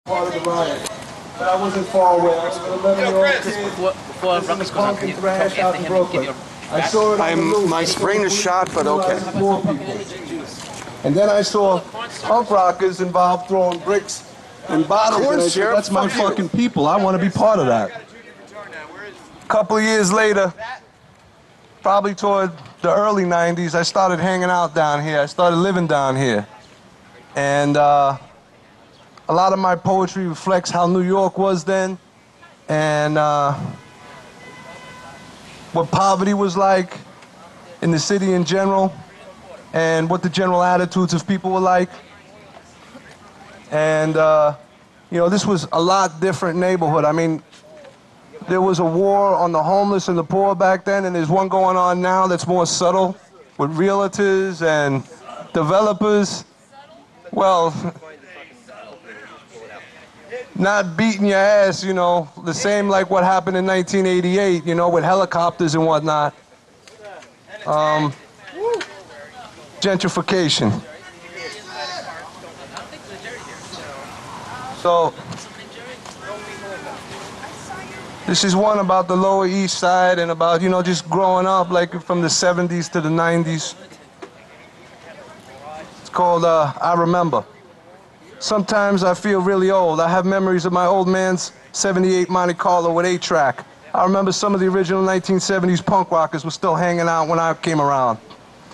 part of the riot. But I wasn't far away. I was an 11-year-old kid. Before Ruckus goes on, can you talk after him and get your I saw it on the news. My brain is shot, but okay. And then I saw punk rockers involved throwing bricks and bottles. And I said, that's my fucking people. I want to be part of that. A couple of years later, probably toward the early 90s, I started hanging out down here. I started living down here. And a lot of my poetry reflects how New York was then, and what poverty was like in the city in general, and what the general attitudes of people were like. And, you know, this was a lot different neighborhood. I mean, there was a war on the homeless and the poor back then, and there's one going on now that's more subtle with realtors and developers. Well, not beating your ass, you know, the same like what happened in 1988, you know, with helicopters and whatnot. Gentrification. So, this is one about the Lower East Side and about, you know, just growing up like from the 70s to the 90s. It's called I Remember. Sometimes I feel really old. I have memories of my old man's 78 Monte Carlo with 8-track. I remember some of the original 1970s punk rockers were still hanging out when I came around.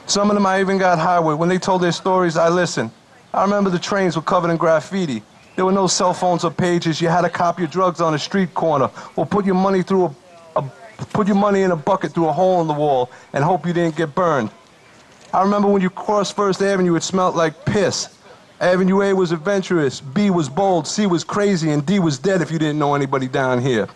Some of them I even got high with. When they told their stories, I listened. I remember the trains were covered in graffiti. There were no cell phones or pages. You had to cop your drugs on a street corner or put your money through put your money in a bucket through a hole in the wall and hope you didn't get burned. I remember when you crossed First Avenue, it smelled like piss. Avenue A was adventurous, B was bold, C was crazy, and D was dead if you didn't know anybody down here.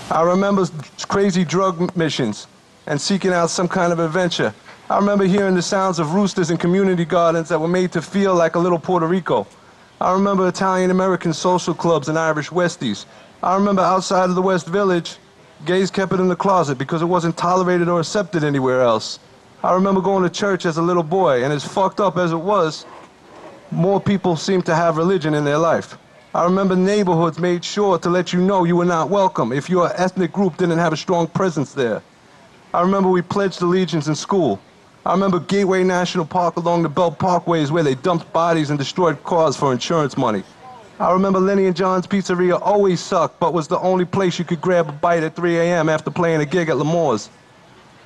I remember crazy drug missions and seeking out some kind of adventure. I remember hearing the sounds of roosters in community gardens that were made to feel like a little Puerto Rico. I remember Italian-American social clubs and Irish Westies. I remember outside of the West Village, gays kept it in the closet because it wasn't tolerated or accepted anywhere else. I remember going to church as a little boy, and as fucked up as it was, more people seemed to have religion in their life. I remember neighborhoods made sure to let you know you were not welcome if your ethnic group didn't have a strong presence there. I remember we pledged allegiance in school. I remember Gateway National Park along the Belt Parkways where they dumped bodies and destroyed cars for insurance money. I remember Lenny and John's Pizzeria always sucked, but was the only place you could grab a bite at 3 a.m. after playing a gig at L'Amour's.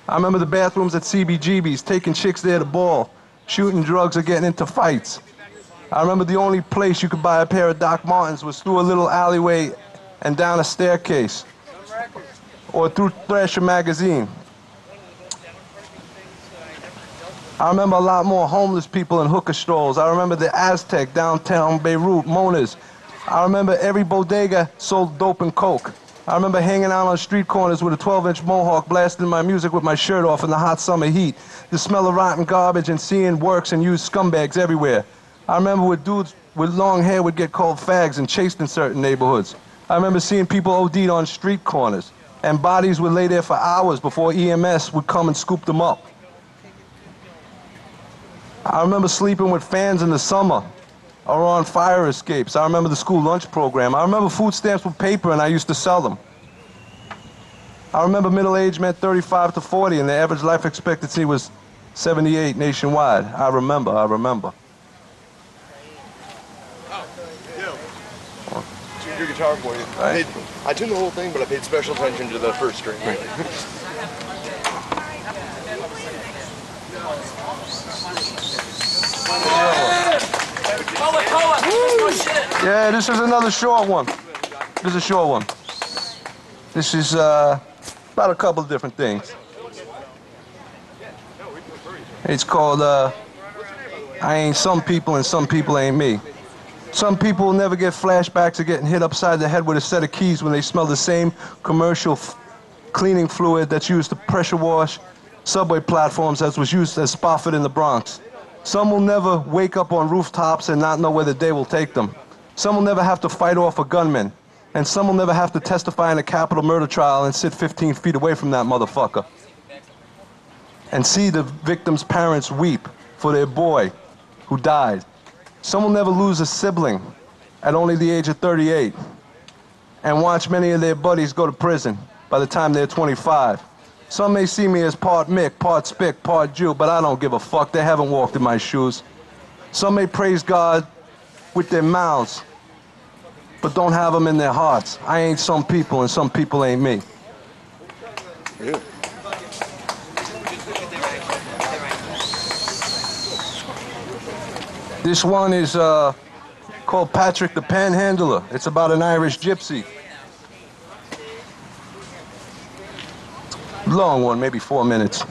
I remember the bathrooms at CBGB's, taking chicks there to ball, shooting drugs or getting into fights. I remember the only place you could buy a pair of Doc Martens was through a little alleyway and down a staircase, or through Thrasher magazine. I remember a lot more homeless people in hookah strolls. I remember the Aztec downtown Beirut, Mona's. I remember every bodega sold dope and coke. I remember hanging out on street corners with a 12-inch mohawk, blasting my music with my shirt off in the hot summer heat. The smell of rotten garbage and seeing works and used scumbags everywhere. I remember when dudes with long hair would get called fags and chased in certain neighborhoods. I remember seeing people OD'd on street corners, and bodies would lay there for hours before EMS would come and scoop them up. I remember sleeping with fans in the summer or on fire escapes. I remember the school lunch program. I remember food stamps with paper and I used to sell them. I remember middle age meant 35 to 40 and the average life expectancy was 78 nationwide. I remember. Tuned your guitar for you. Right. I tuned the whole thing, but I paid special attention to the first string. Right. Yeah, this is another short one. This is a short one. This is about a couple of different things. It's called I Ain't Some People and Some People Ain't Me. Some people will never get flashbacks of getting hit upside the head with a set of keys when they smell the same commercial cleaning fluid that's used to pressure wash subway platforms as was used as Spofford in the Bronx. Some will never wake up on rooftops and not know where the day will take them. Some will never have to fight off a gunman. And some will never have to testify in a capital murder trial and sit 15 feet away from that motherfucker. and see the victim's parents weep for their boy who died. Some will never lose a sibling at only the age of 38 and watch many of their buddies go to prison by the time they're 25. Some may see me as part Mick, part Spick, part Jew, but I don't give a fuck. They haven't walked in my shoes. Some may praise God with their mouths, but don't have them in their hearts. I ain't some people, and some people ain't me. Yeah. This one is called Patrick the Panhandler. It's about an Irish gypsy. Long one, maybe 4 minutes.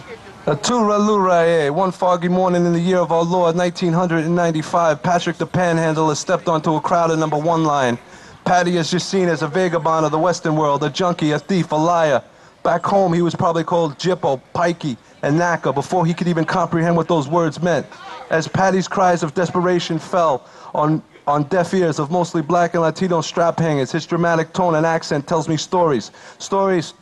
One foggy morning in the year of our Lord, 1995, Patrick the Panhandler stepped onto a crowded number 1 line. Patty is just seen as a vagabond of the Western world, a junkie, a thief, a liar. Back home, he was probably called Jippo, Pikey, and Knacker before he could even comprehend what those words meant. As Patty's cries of desperation fell on deaf ears of mostly black and Latino strap hangers, his dramatic tone and accent tells me stories. Stories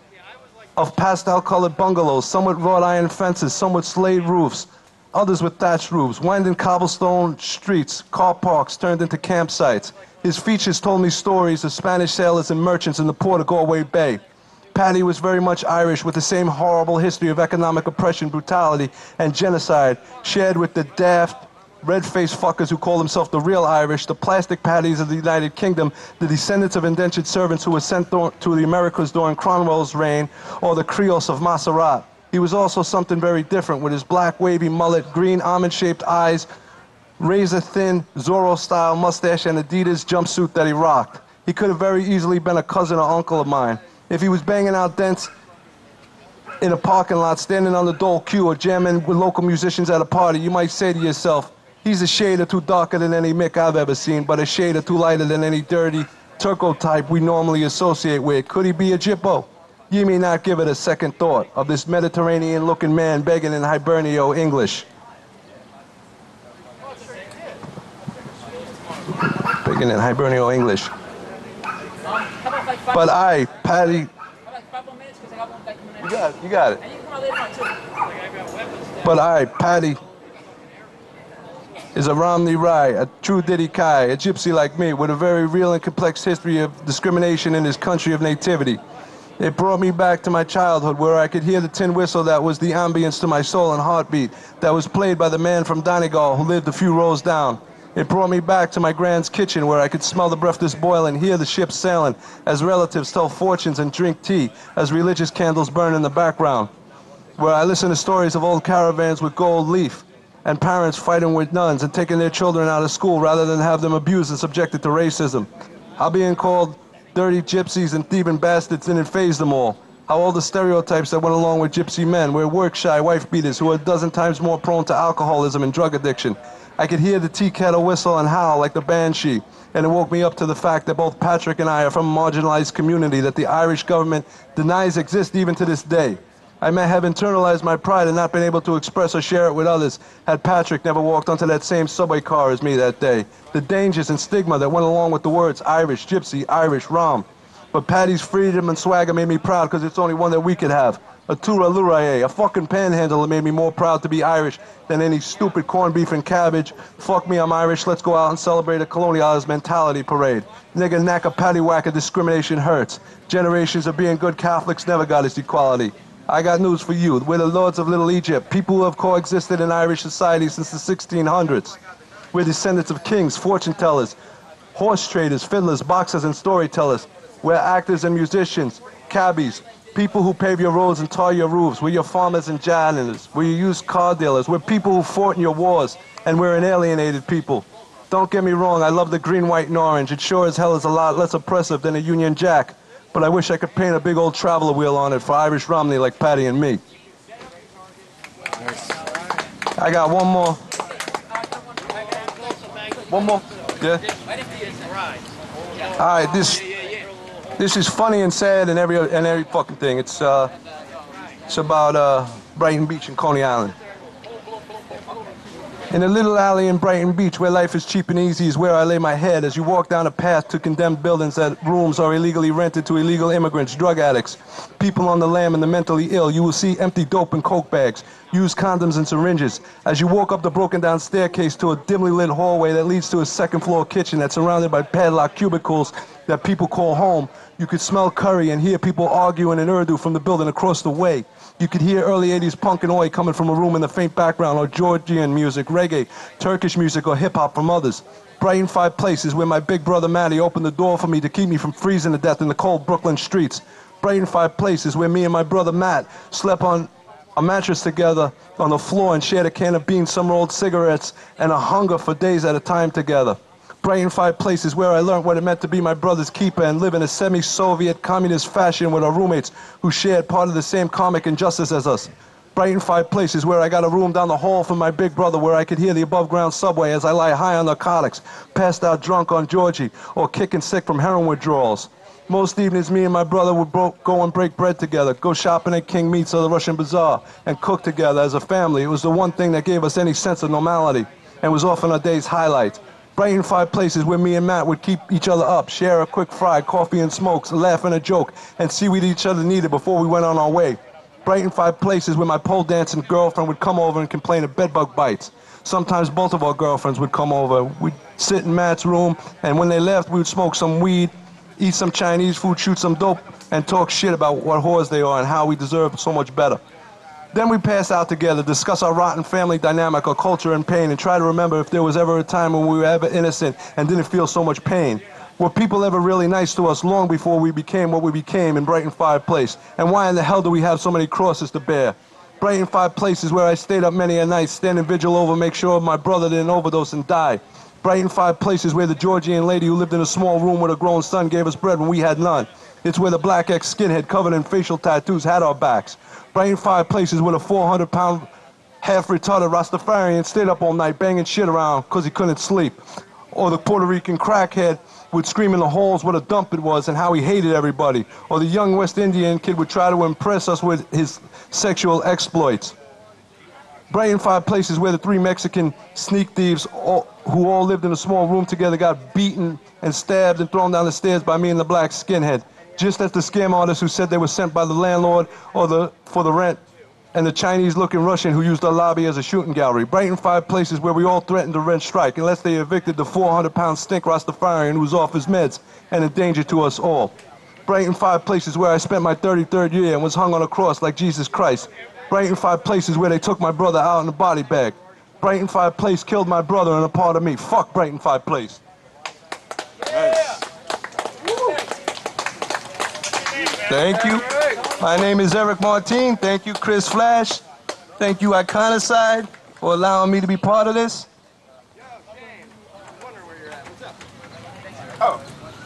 of pastel-colored bungalows, some with wrought iron fences, some with slate roofs, others with thatched roofs, winding cobblestone streets, car parks turned into campsites. His features told me stories of Spanish sailors and merchants in the port of Galway Bay. Paddy was very much Irish, with the same horrible history of economic oppression, brutality, and genocide shared with the daft, red-faced fuckers who call themselves the real Irish, the plastic Paddies of the United Kingdom, the descendants of indentured servants who were sent to the Americas during Cromwell's reign, or the Creoles of Montserrat. He was also something very different, with his black wavy mullet, green almond-shaped eyes, razor-thin Zorro-style mustache, and Adidas jumpsuit that he rocked. He could have very easily been a cousin or uncle of mine. If he was banging out dents in a parking lot, standing on the dole queue, or jamming with local musicians at a party, you might say to yourself, he's a shade or two darker than any Mick I've ever seen, but a shade or two lighter than any dirty Turco type we normally associate with. Could he be a Jippo? You may not give it a second thought of this Mediterranean-looking man begging in Hibernio English. Begging in Hibernio English. But I, Patty... You got it. But I, Patty, is a Romney Rye, a true Diddy Kai, a gypsy like me, with a very real and complex history of discrimination in his country of nativity. It brought me back to my childhood, where I could hear the tin whistle that was the ambience to my soul and heartbeat, that was played by the man from Donegal who lived a few rows down. It brought me back to my grand's kitchen, where I could smell the breakfast boiling, hear the ship sailing, as relatives tell fortunes and drink tea, as religious candles burn in the background, where I listen to stories of old caravans with gold leaf, and parents fighting with nuns and taking their children out of school rather than have them abused and subjected to racism. How being called dirty gypsies and thieving bastards didn't faze them all. How all the stereotypes that went along with gypsy men were work-shy wife beaters who are a dozen times more prone to alcoholism and drug addiction. I could hear the tea kettle whistle and howl like the banshee, and it woke me up to the fact that both Patrick and I are from a marginalized community that the Irish government denies exists even to this day. I may have internalized my pride and not been able to express or share it with others had Patrick never walked onto that same subway car as me that day. The dangers and stigma that went along with the words Irish, Gypsy, Irish, Rom. But Patty's freedom and swagger made me proud because it's only one that we could have. A Tura Luraye, a fucking panhandler made me more proud to be Irish than any stupid corned beef and cabbage. Fuck me, I'm Irish, let's go out and celebrate a colonialist mentality parade. Nigga, knacker, paddywhacker, discrimination hurts. Generations of being good Catholics never got us equality. I got news for you. We're the lords of Little Egypt, people who have coexisted in Irish society since the 1600s. We're descendants of kings, fortune tellers, horse traders, fiddlers, boxers, and storytellers. We're actors and musicians, cabbies, people who pave your roads and tar your roofs. We're your farmers and janitors. We're your used car dealers. We're people who fought in your wars, and we're an alienated people. Don't get me wrong, I love the green, white, and orange. It sure as hell is a lot less oppressive than a Union Jack. But I wish I could paint a big old traveler wheel on it for Irish Romney like Patty and me. Nice. I got one more. One more? Yeah? All right, this is funny and sad and every fucking thing. It's about Brighton Beach and Coney Island. In a little alley in Brighton Beach where life is cheap and easy is where I lay my head as you walk down a path to condemned buildings that rooms are illegally rented to illegal immigrants, drug addicts, people on the lam and the mentally ill. You will see empty dope and coke bags, used condoms and syringes. As you walk up the broken down staircase to a dimly lit hallway that leads to a second floor kitchen that's surrounded by padlocked cubicles that people call home, you could smell curry and hear people arguing in Urdu from the building across the way. You could hear early 80s punk and oi coming from a room in the faint background, or Georgian music, reggae, Turkish music, or hip-hop from others. Brighton 5 places where my big brother Matty opened the door for me to keep me from freezing to death in the cold Brooklyn streets. Brighton 5 places where me and my brother Matt slept on a mattress together on the floor and shared a can of beans, some rolled cigarettes, and a hunger for days at a time together. Brighton 5 places where I learned what it meant to be my brother's keeper and live in a semi-Soviet communist fashion with our roommates who shared part of the same karmic injustice as us. Brighton 5 places where I got a room down the hall from my big brother where I could hear the above-ground subway as I lie high on narcotics, passed out drunk on Georgie, or kicking sick from heroin withdrawals. Most evenings, me and my brother would go and break bread together, go shopping at King Meats or the Russian Bazaar, and cook together as a family. It was the one thing that gave us any sense of normality, and was often our day's highlight. Brighton 5 places where me and Matt would keep each other up, share a quick fry, coffee and smokes, a laugh and a joke, and see what each other needed before we went on our way. Brighton 5 places where my pole dancing girlfriend would come over and complain of bedbug bites. Sometimes both of our girlfriends would come over. We'd sit in Matt's room, and when they left, we would smoke some weed, eat some Chinese food, shoot some dope, and talk shit about what whores they are and how we deserve so much better. Then we pass out together, discuss our rotten family dynamic, our culture and pain, and try to remember if there was ever a time when we were ever innocent and didn't feel so much pain. Were people ever really nice to us long before we became what we became in Brighton 5 Place? And why in the hell do we have so many crosses to bear? Brighton 5 places where I stayed up many a night, standing vigil over, make sure my brother didn't overdose and die. Brighton 5 places where the Georgian lady who lived in a small room with a grown son gave us bread when we had none. It's where the black ex-skinhead covered in facial tattoos had our backs. Brighton 5 places where the 400-pound half-retarded Rastafarian stayed up all night banging shit around because he couldn't sleep. Or the Puerto Rican crackhead would scream in the halls what a dump it was and how he hated everybody. Or the young West Indian kid would try to impress us with his sexual exploits. Brighton 5 places where the 3 Mexican sneak thieves who all lived in a small room together got beaten and stabbed and thrown down the stairs by me and the black skinhead. Just as the scam artists who said they were sent by the landlord or for the rent, and the Chinese-looking Russian who used our lobby as a shooting gallery. Brighton 5 places where we all threatened to rent strike unless they evicted the 400-pound stink Rastafarian who was off his meds and a danger to us all. Brighton 5 places where I spent my 33rd year and was hung on a cross like Jesus Christ. Brighton 5 places where they took my brother out in a body bag. Brighton 5 Place killed my brother and a part of me. Fuck Brighton 5 Place. Yeah. Thank you. My name is Eric Martine. Thank you, Chris Flash. Thank you, ICONICIDE, for allowing me to be part of this. Oh,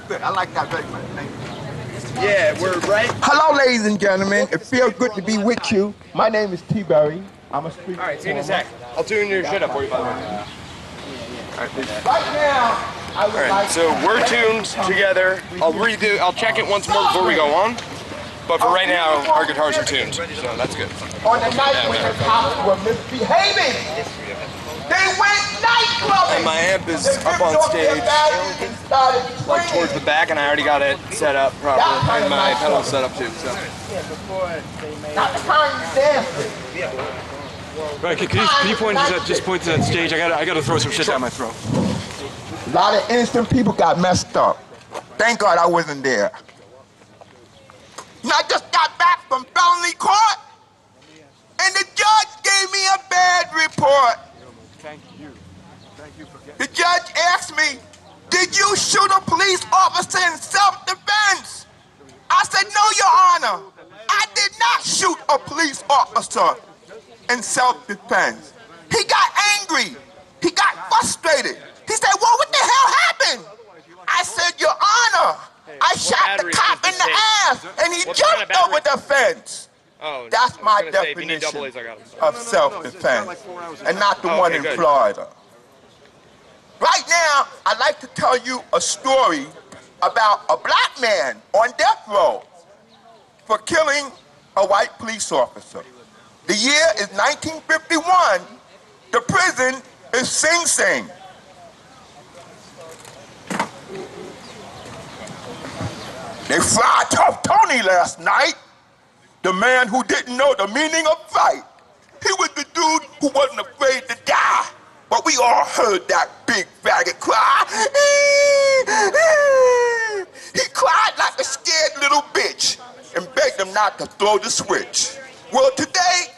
good. I like that very much. Thank you. Yeah, we're right. Hello, ladies and gentlemen. It feels good to be with you. My name is T. Berry. I'm a street All right, see you in a sec. I'll tune your shit up for you, by the way. All right, please. Right now, I would like So we're tuned together. I'll check it once more before we go on. But for right now, our guitars are tuned, so that's good. on the night when the cops were misbehaving. They went nightclubbing. And my amp is up on stage, like towards the back, and I already got it set up properly, and my pedals set up too. So. Not the kind you dancing. Right, can you point to that, just point to that stage? I gotta throw some shit down my throat. A lot of innocent people got messed up. Thank God I wasn't there. You know, I just got back from felony court, and the judge gave me a bad report. Thank you. Thank you for getting... The judge asked me, did you shoot a police officer in self-defense? I said, no, Your Honor. I did not shoot a police officer in self-defense. He got angry. He got frustrated. He said, well, what the hell happened? I said, Your Honor, I shot the cop in the ass, and he jumped over the fence. Oh, that's my definition of self-defense, and not the one in Florida. Right now, I'd like to tell you a story about a black man on death row for killing a white police officer. The year is 1951, is Sing Sing. They fried Tough Tony last night, the man who didn't know the meaning of fight. He was the dude who wasn't afraid to die, but we all heard that big faggot cry. He cried like a scared little bitch and begged them not to throw the switch. Well, today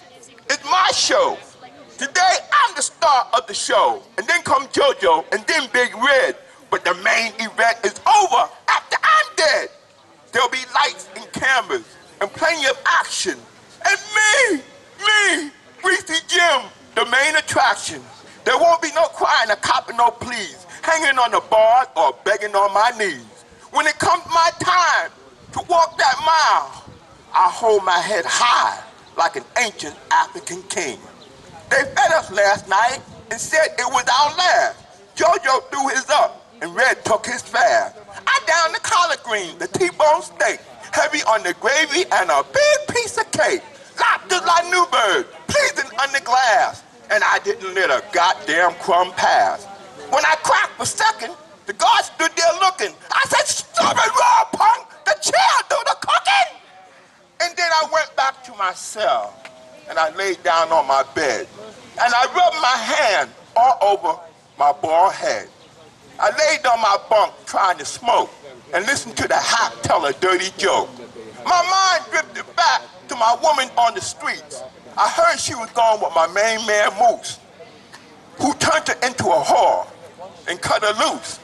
is my show. Today, I'm the star of the show. And then come JoJo, and then Big Red. But the main event is over after I'm dead. There'll be lights and cameras and plenty of action. And me, Greasy Jim, the main attraction. There won't be no crying or copping no pleas, hanging on the bars or begging on my knees. When it comes my time to walk that mile, I hold my head high like an ancient African king. They fed us last night and said it was our last. JoJo threw his up and Red took his fast. I downed the collard green, the T-bone steak, heavy on the gravy and a big piece of cake. Lobsters like Newburgh, pleasing under glass. And I didn't let a goddamn crumb pass. When I cracked for second, the guard stood there looking. I said, "Stop it, raw punk! The chair do the cooking!" And then I went back to my cell, and I laid down on my bed, and I rubbed my hand all over my bald head. I laid on my bunk trying to smoke and listen to the hack tell a dirty joke. My mind drifted back to my woman on the streets. I heard she was gone with my main man Moose, who turned her into a whore and cut her loose.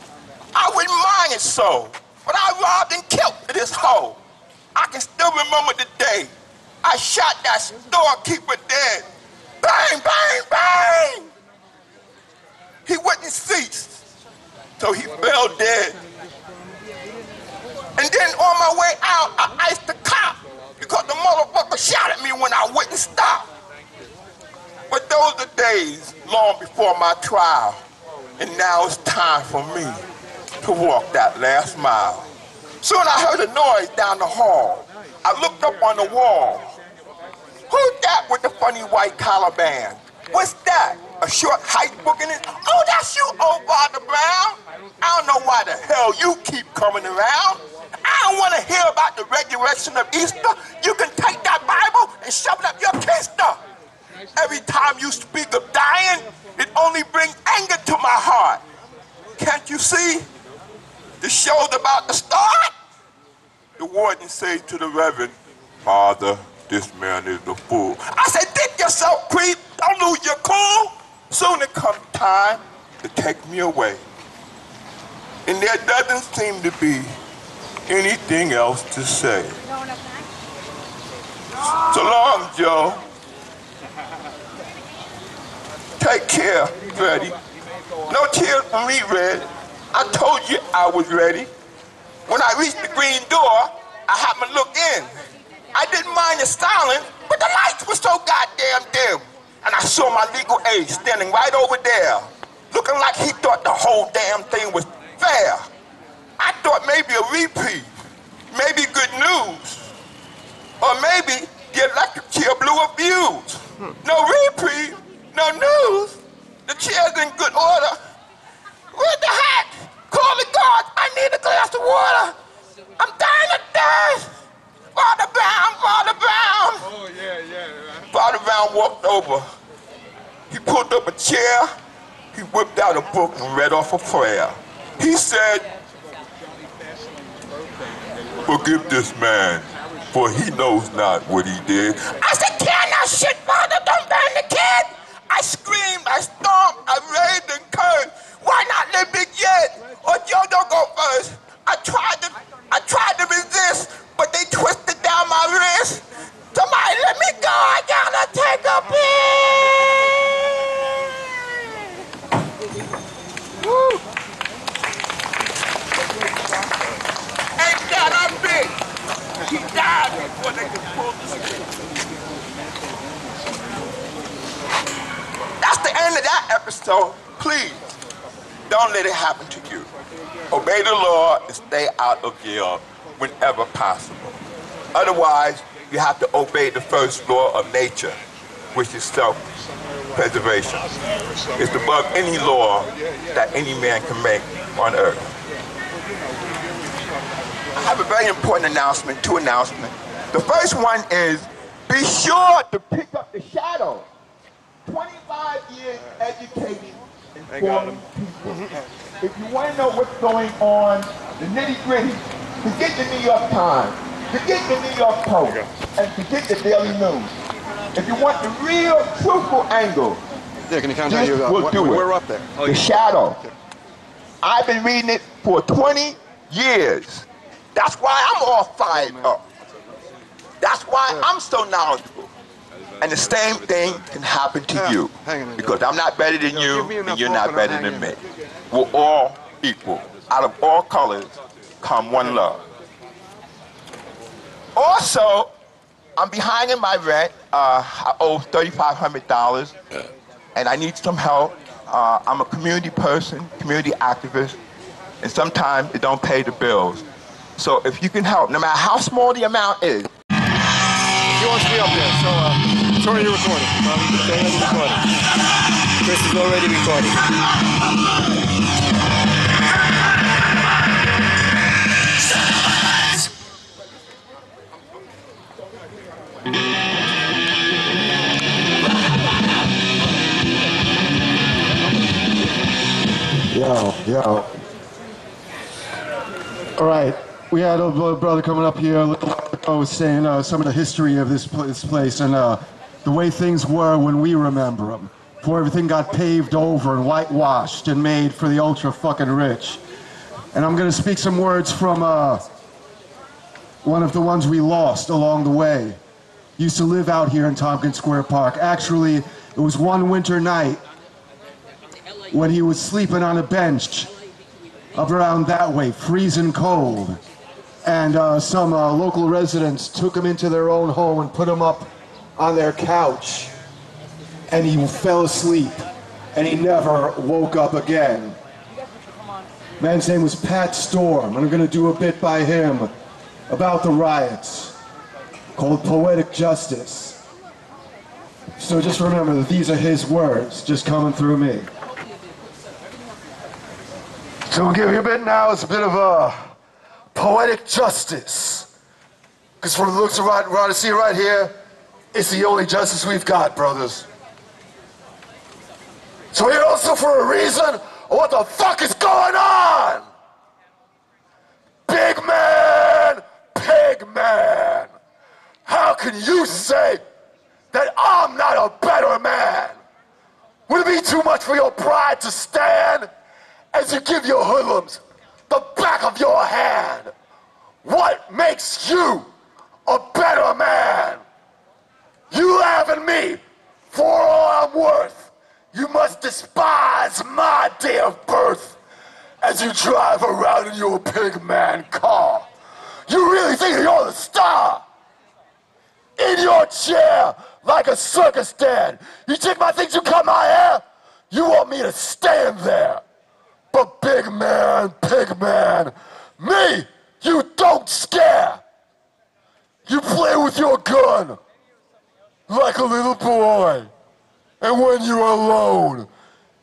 I wouldn't mind it so, but I robbed and killed this hoe. I can still remember the day I shot that storekeeper dead. Bang, bang, bang! He wouldn't cease, so he fell dead. And then on my way out, I iced the cop because the motherfucker shot at me when I wouldn't stop. But those are days long before my trial, and now it's time for me to walk that last mile. Soon I heard a noise down the hall. I looked up on the wall. Who's that with the funny white collar band? What's that? A short height book in it? Oh, that's you, old Father Brown. I don't know why the hell you keep coming around. I don't want to hear about the resurrection of Easter. You can take that Bible and shove it up your keister. Every time you speak of dying, it only brings anger to my heart. Can't you see? The show's about to start. The warden said to the Reverend, "Father, this man is a fool." I said, "Dig yourself, creep. Don't lose your cool." Soon it comes time to take me away. And there doesn't seem to be anything else to say. So long, Joe. Take care, Freddie. No tears for me, Red. I told you I was ready. When I reached the green door, I happened to look in. I didn't mind the silence, but the lights were so goddamn dim. And I saw my legal aid standing right over there, looking like he thought the whole damn thing was fair. I thought maybe a reprieve, maybe good news, or maybe the electric chair blew a fuse. No reprieve, no news, the chair's in good order. Where's the hat? Call the guards, I need a glass of water. I'm dying of thirst. Father Brown, Father Brown. Oh, yeah. Father Brown walked over. He pulled up a chair. He whipped out a book and read off a prayer. He said, "Forgive this man, for he knows not what he did." I said, "Can that shit, Father, don't burn the kid." I screamed, I stomped, I raved and cursed. Why not let Big Ed or JoJo go first? I tried to resist, but they twisted down my wrist. Somebody let me go, I gotta take a pill. Woo. Ain't that a bitch? He died before they could pull the stick. That's the end of that episode. Please, don't let it happen to you. Obey the law and stay out of jail whenever possible. Otherwise, you have to obey the first law of nature, which is self-preservation. self-preservation is above any law that any man can make on earth. I have a very important announcement, two announcements. The first one is, be sure to pick up the shadow. 25 years education informing people. If you want to know what's going on, the nitty-gritty, forget the New York Times, forget the New York Post, and forget the Daily News. If you want the real, truthful angle, yeah, can you count this will do it. We're up there. The shadow. I've been reading it for 20 years. That's why I'm all fired up. That's why I'm so knowledgeable. And the same thing can happen to you. Because I'm not better than you, and you're not better than me. We're all equal. Out of all colors come one love. Also, I'm behind in my rent. I owe $3,500, and I need some help. I'm a community person, community activist, and sometimes it don't pay the bills. So if you can help, no matter how small the amount is. He wants to be up there, so it's already recording. It's already recording. Chris is already recording. Yo. All right, we had a brother coming up here. I was saying some of the history of this place and the way things were when we remember them, before everything got paved over and whitewashed and made for the ultra fucking rich. And I'm gonna speak some words from one of the ones we lost along the way. Used to live out here in Tompkins Square Park. Actually, it was one winter night when he was sleeping on a bench up around that way, freezing cold. And some local residents took him into their own home and put him up on their couch. And he fell asleep, and he never woke up again. Man's name was Pat Storm, and I'm gonna do a bit by him about the riots, called Poetic Justice. So just remember that these are his words, just coming through me. So we'll give you a bit now, it's a bit of a poetic justice. Because from the looks of what I see right here, it's the only justice we've got, brothers. So we're here also for a reason of what the fuck is going on! Big man, pig man. How can you say that I'm not a better man? Would it be too much for your pride to stand as you give your hoodlums the back of your hand? What makes you a better man? You laugh at me for all I'm worth. You must despise my day of birth as you drive around in your pig man car. You really think you're the star? In your chair like a circus stand. You take my things, you cut my hair. You want me to stand there. But pig man, me, you don't scare. You play with your gun like a little boy. And when you're alone,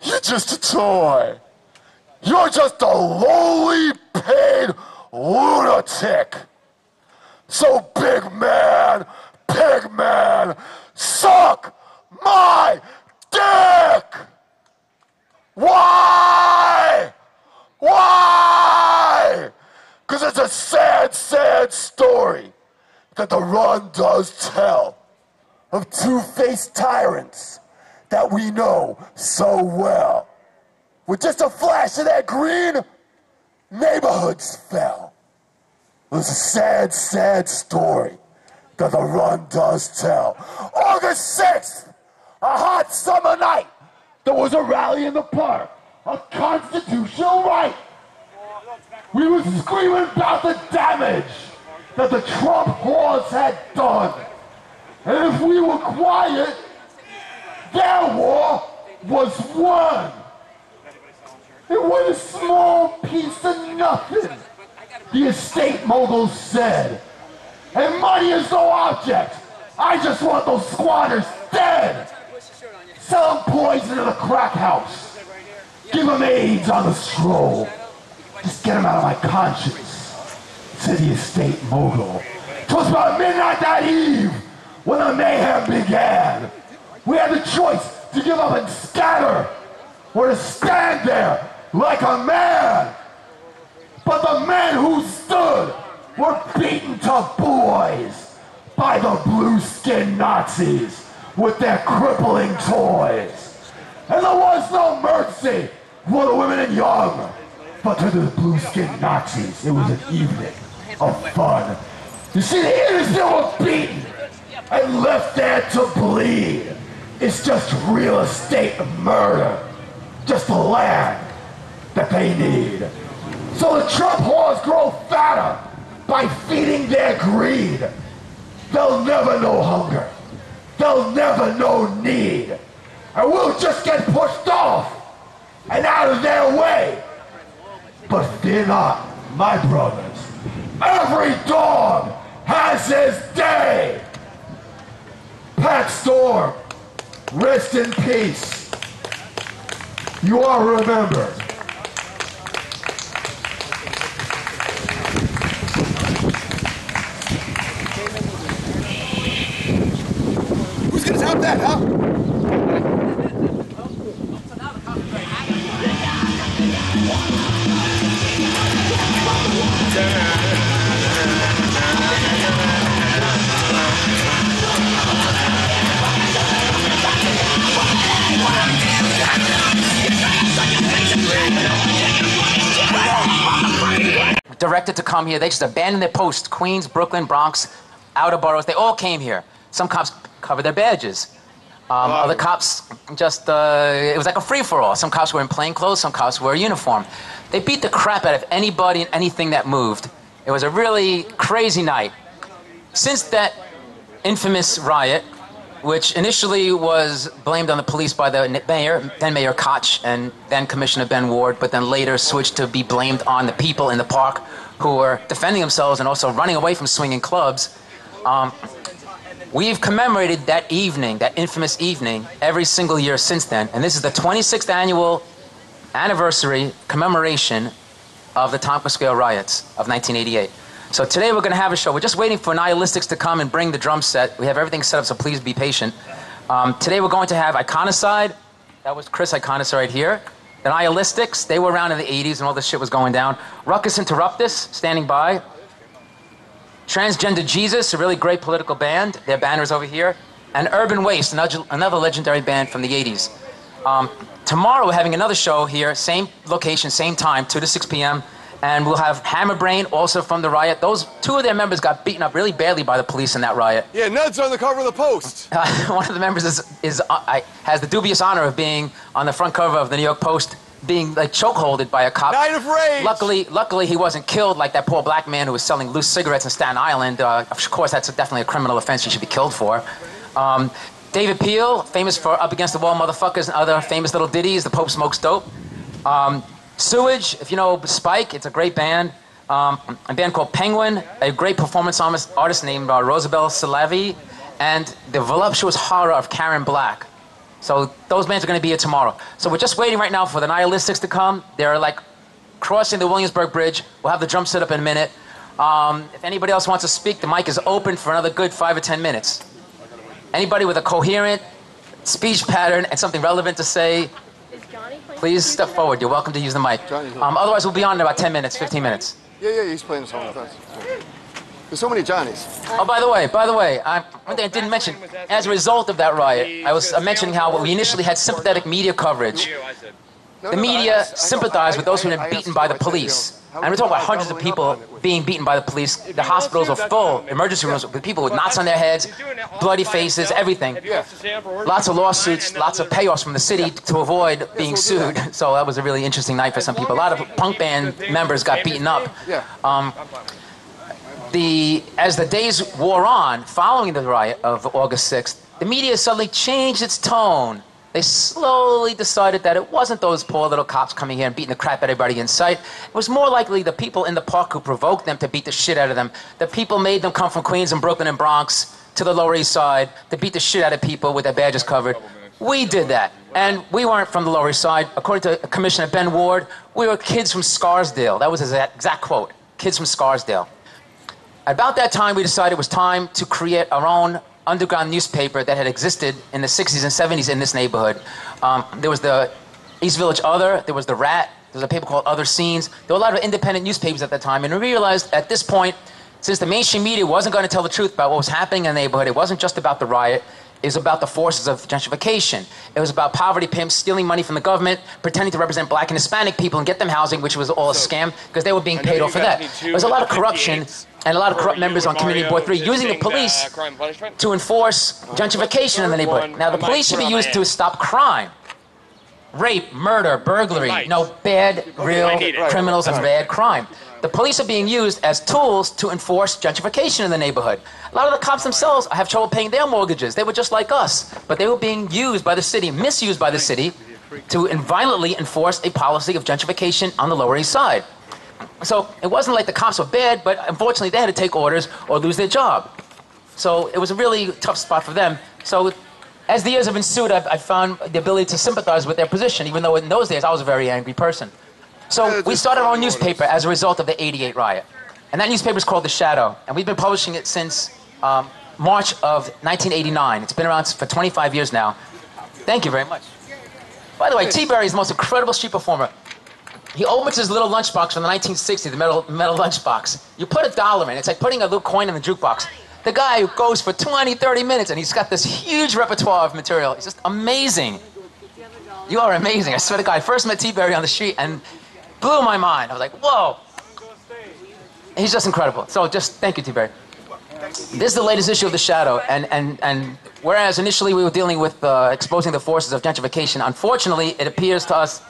you're just a toy. You're just a lowly paid lunatic. So pig man, suck my dick! Why? Why? Because it's a sad, sad story that the Run does tell of two-faced tyrants that we know so well. With just a flash of that green, neighborhoods fell. It was a sad, sad story that the Run does tell. August 6th, a hot summer night, there was a rally in the park, a constitutional right. We were screaming about the damage that the Trump horse had done. And if we were quiet, their war was won. It was a small piece of nothing, the estate mogul said. And money is no object. I just want those squatters dead. Sell them poison in a crack house. Give them AIDS on the stroll. Just get them out of my conscience. Said the estate mogul. 'Twas about midnight that eve when the mayhem began. We had the choice to give up and scatter, or to stand there like a man. But the men who stood were beaten to boys by the blue-skinned Nazis with their crippling toys. And there was no mercy for the women and young. But to the blue-skinned Nazis, it was an evening of fun. You see, the innocent were beaten and left there to bleed. It's just real estate murder. Just the land that they need. So the Trump whores grow fatter by feeding their greed. They'll never know hunger. They'll never know need. And we'll just get pushed off and out of their way. But fear not, my brothers. Every dog has his day. Pat Storm, rest in peace. You are remembered. Who's gonna top that, huh? Directed to come here. They just abandoned their posts. Queens, Brooklyn, Bronx, outer boroughs. They all came here. Some cops covered their badges. Other cops just, it was like a free-for-all. Some cops were in plain clothes. Some cops were in uniform. They beat the crap out of anybody and anything that moved. It was a really crazy night. Since that infamous riot, which initially was blamed on the police by the mayor, then Mayor Koch, and then Commissioner Ben Ward, but then later switched to be blamed on the people in the park who were defending themselves and also running away from swinging clubs. We've commemorated that evening, that infamous evening, every single year since then, and this is the 26th annual anniversary commemoration of the Tompkins Square riots of 1988. So today we're going to have a show. We're just waiting for NIHILISTICS to come and bring the drum set. We have everything set up, so please be patient. Today we're going to have ICONICIDE. That was Chris ICONICIDE right here. The NIHILISTICS, they were around in the 80s and all this shit was going down. RUCKUS INTERRUPTUS, standing by. Transgendered Jesus, a really great political band. Their banner's over here. And Urban Waste, another legendary band from the 80s. Tomorrow we're having another show here, same location, same time, 2 to 6 p.m. And we'll have Hammerbrain, also from the riot. Two of their members got beaten up really badly by the police in that riot. Yeah, Ned's on the cover of the Post. One of the members has the dubious honor of being on the front cover of the New York Post, being like chokeholded by a cop. Night of Rage! Luckily, he wasn't killed like that poor black man who was selling loose cigarettes in Staten Island. Of course, that's definitely a criminal offense he should be killed for. David Peel, famous for Up Against the Wall Motherfuckers and other famous little ditties. The Pope Smokes Dope. Sewage, if you know Spike, it's a great band. A band called Penguin, a great performance artist named Rosabelle Salavi, and the voluptuous horror of Karen Black. So those bands are going to be here tomorrow. So we're just waiting right now for the NIHILISTICS to come. They're like crossing the Williamsburg Bridge. We'll have the drum set up in a minute. If anybody else wants to speak, the mic is open for another good 5 or 10 minutes. Anybody with a coherent speech pattern and something relevant to say, please step forward. You're welcome to use the mic. Otherwise, we'll be on in about 10 minutes, 15 minutes. Yeah, he's playing a song with us. There's so many Johnnies. Oh, by the way, one thing I didn't mention, as a result of that riot, I was mentioning how we initially had sympathetic media coverage. The media sympathized with those who had been beaten by the police. And we're talking about hundreds of people being beaten by the police. The hospitals were full, emergency rooms with people with knots on their heads, bloody faces, everything. Lots of lawsuits, lots of payoffs from the city to avoid being sued. So that was a really interesting night for some people. A lot of punk band members got beaten up. As the days wore on, following the riot of August 6th, the media suddenly changed its tone. They slowly decided that it wasn't those poor little cops coming here and beating the crap out of everybody in sight. It was more likely the people in the park who provoked them to beat the shit out of them. The people made them come from Queens and Brooklyn and Bronx to the Lower East Side to beat the shit out of people with their badges covered. We did that. And we weren't from the Lower East Side. According to Commissioner Ben Ward, we were kids from Scarsdale. That was his exact quote, kids from Scarsdale. About that time, we decided it was time to create our own underground newspaper that had existed in the 60s and 70s in this neighborhood. There was the East Village Other, there was the Rat, there was a paper called Other Scenes. There were a lot of independent newspapers at that time, and we realized at this point, since the mainstream media wasn't going to tell the truth about what was happening in the neighborhood, it wasn't just about the riot, it was about the forces of gentrification. It was about poverty pimps stealing money from the government, pretending to represent black and Hispanic people and get them housing, which was all a scam because they were being paid off for that. There was a lot of corruption and a lot of corrupt members on Community Board 3 using the police to enforce gentrification in the neighborhood. Now, the police should be used to stop crime. Rape, murder, burglary, bad, real criminals and bad crime. The police are being used as tools to enforce gentrification in the neighborhood. A lot of the cops themselves have trouble paying their mortgages. They were just like us, but they were being used by the city, misused by the city, to violently enforce a policy of gentrification on the Lower East Side. So it wasn't like the cops were bad, but unfortunately they had to take orders or lose their job. So it was a really tough spot for them. So as the years have ensued, I've found the ability to sympathize with their position, even though in those days I was a very angry person. So we started our own newspaper as a result of the '88 riot. And that newspaper is called The Shadow. And we've been publishing it since March of 1989. It's been around for 25 years now. Thank you very much. By the way, T. Berry is the most incredible street performer. He opens his little lunchbox from the 1960s, the metal lunchbox. You put $1 in. It's like putting a little coin in the jukebox. The guy who goes for 20, 30 minutes, and he's got this huge repertoire of material. It's just amazing. You are amazing. I swear to God, I first met T. Berry on the street and blew my mind. I was like, whoa. He's just incredible. So just thank you, T. Berry. This is the latest issue of The Shadow. And whereas initially we were dealing with exposing the forces of gentrification, unfortunately, it appears to us,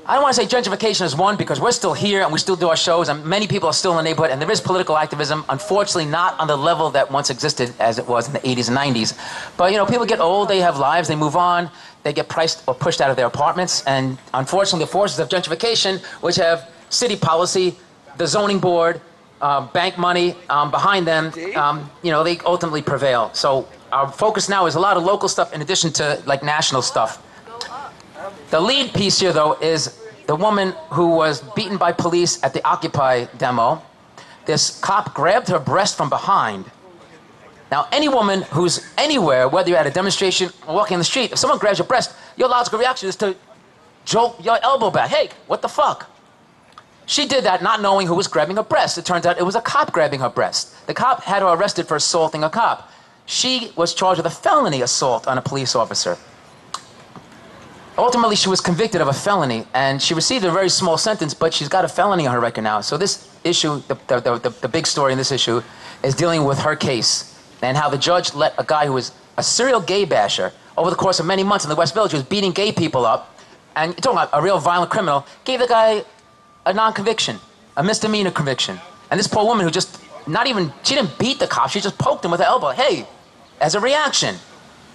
I don't want to say gentrification is one because we're still here and we still do our shows and many people are still in the neighborhood and there is political activism, unfortunately not on the level that once existed as it was in the 80s and 90s. But you know, people get old, they have lives, they move on, they get priced or pushed out of their apartments, and unfortunately the forces of gentrification, which have city policy, the zoning board, bank money behind them, you know, they ultimately prevail. So our focus now is a lot of local stuff in addition to like national stuff. The lead piece here, though, is the woman who was beaten by police at the Occupy demo. This cop grabbed her breast from behind. Now, any woman who's anywhere, whether you're at a demonstration or walking in the street, if someone grabs your breast, your logical reaction is to jolt your elbow back. Hey, what the fuck? She did that not knowing who was grabbing her breast. It turns out it was a cop grabbing her breast. The cop had her arrested for assaulting a cop. She was charged with a felony assault on a police officer. Ultimately, she was convicted of a felony, and she received a very small sentence, but she's got a felony on her record now. So this issue, the big story in this issue, is dealing with her case and how the judge let a guy who was a serial gay basher over the course of many months in the West Village, who was beating gay people up, and you're talking about a real violent criminal, gave the guy a non-conviction, a misdemeanor conviction. And this poor woman who just, she didn't beat the cop, she just poked him with her elbow. Hey, as a reaction,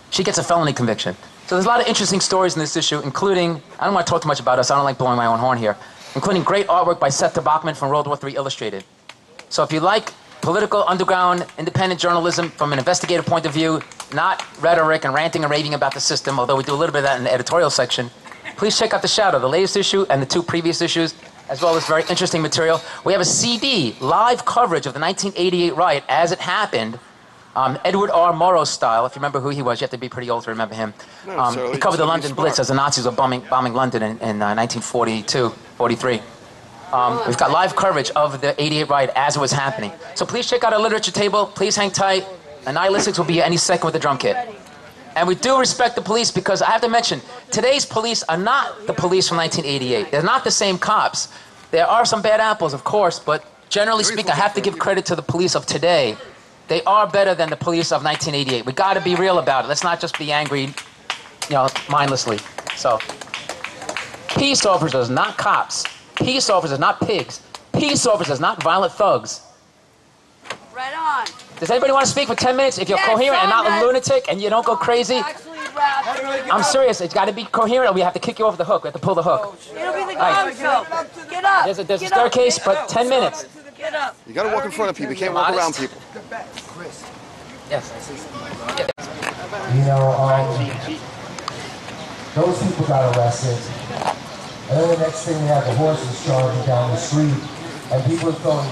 she gets a felony conviction. So there's a lot of interesting stories in this issue, including, I don't want to talk too much about us, I don't like blowing my own horn here, including great artwork by Seth Bachman from World War III Illustrated. So if you like political, underground, independent journalism from an investigative point of view, not rhetoric and ranting and raving about the system, although we do a little bit of that in the editorial section, please check out The Shadow, the latest issue and the 2 previous issues, as well as very interesting material. We have a CD, live coverage of the 1988 riot as it happened, Edward R. Morrow style. If you remember who he was, you have to be pretty old to remember him. He covered the London Blitz as the Nazis were bombing London in 1942, 43. We've got live coverage of the 88 riot as it was happening. So please check out our literature table. Please hang tight. NIHILISTICS will be here any second with the drum kit. And we do respect the police because I have to mention, today's police are not the police from 1988. They're not the same cops. There are some bad apples, of course, but generally speaking, I have to give credit to the police of today. They are better than the police of 1988. We got to be real about it. Let's not just be angry, you know, mindlessly. So, peace officers, not cops. Peace officers, not pigs. Peace officers, not violent thugs. Right on. Does anybody want to speak for 10 minutes? If you're coherent and not a lunatic and you don't go crazy, I'm serious. It's got to be coherent or we have to kick you off the hook. We have to pull the hook. It'll be the gong show. Get up. There's a staircase, but 10 minutes. Get up. You gotta walk in front of people. You can't walk around people. Yes. You know, Those people got arrested. And then the next thing, we had the horses charging down the street, and people were throwing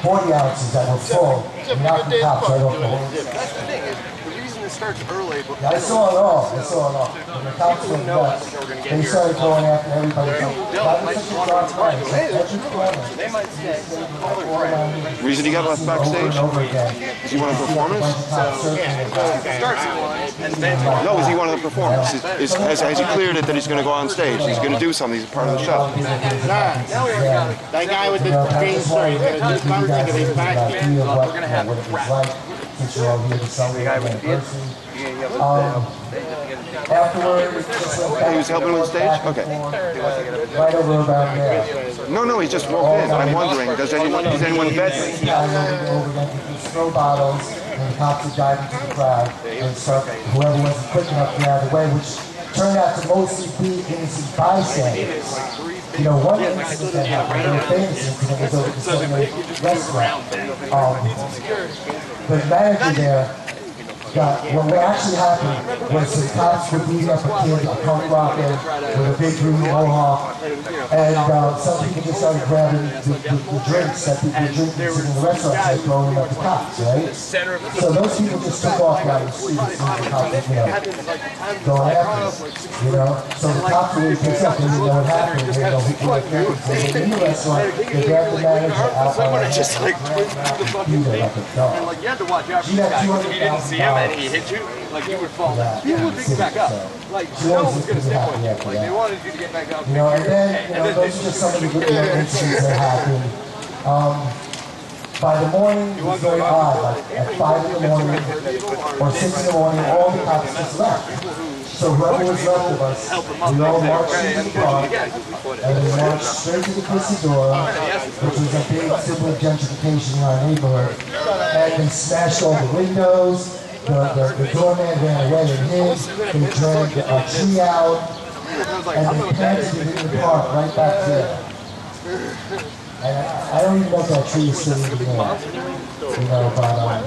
40 ounces that were full, and knocked the cops right off the horse. That's the thing, is the reason it starts early. Yeah, I saw it all. When the cops went nuts, they started going after everybody. That was such a dark time. They might say, Reason he got left backstage? Is he one of the performers? No, is he one of the performers? Has he cleared it that he's going to go on stage? He's going to do something. He's part of the show. That guy with the green shirt, he's going to do something. He's back here. We're going to have rap. Since you're all here to celebrate in person. Afterwards, he was helping with the stage? Okay. Right over about there. No, he just walked in. I'm wondering, does anyone vet me? Throw bottles, and the cops would dive into the crowd and start, whoever wasn't quick enough to get out of the way, which turned out to mostly be innocent bystanders. You know, one incident that happened, a famous incident, was over the restaurant. The manager there what actually happened was the cops were beating up a kid, a punk rocker with a big green mohawk, and some people just started grabbing the drinks that people were drinking in the restaurant and throwing them at the cops, right? So those people just took off down the street as soon as the cops were, going after them, So the cops were really pissed up, they didn't know what happened, they didn't know who were affected. So they were in the restaurant, they grabbed the manager out by the just like beat her like a dog. You had to watch out for She had if you didn't see him and he hit you, like you would fall down. You would pick back up. Like no one was going to stick with you. Like they wanted you to get back up. And then, those are just some of the good incidents that happened. By the morning, it was very odd. Like at 5 in the morning or 6 in the morning, all the cops just left. So whoever was left of us, we all marched into the park, and we marched straight to the Crisadora, which was a big symbol of gentrification in our neighborhood. And they smashed all the windows. The doorman ran away and hid. They dragged a tree out, and they planted it in the park right back there. And I don't even know if that tree is still even there, but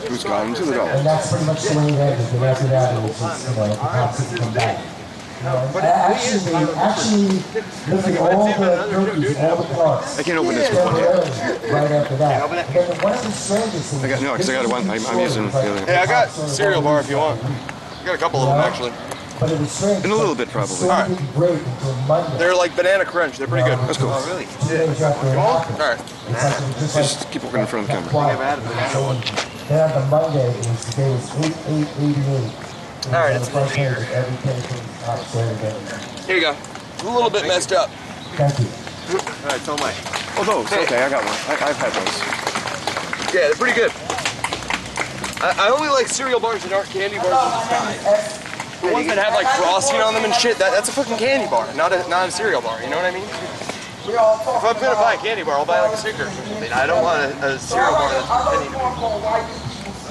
who's gone to the dog? and that's pretty much the way it ended. But after that, it was just, the cops didn't come back. Actually, look at all the curfews, all the parks. I can't open this one yet. Right after that. Then one of the strangest things. Because I got one. I'm using the other. Hey, I got cereal bar if you want. I got a couple of them actually. But it was strange. In a little bit, probably. All right. They're like banana crunch. They're pretty good. That's cool. Oh, really? All right. Just keep walking in front of the camera. Then on the Monday, the day was 8/8/88. All right, it's front page of every paper. Here you go. It's a little bit messed up. Thank you. All right, so am I. Oh, those. Okay, I got one. I've had those. Yeah, they're pretty good. I only like cereal bars that aren't candy bars of the sky. The ones that have like frosting on them and shit, that's a fucking candy bar, not a cereal bar, you know what I mean? If I'm gonna buy a candy bar, I'll buy like a Snickers or something. I don't want a cereal bar that's a penny to me.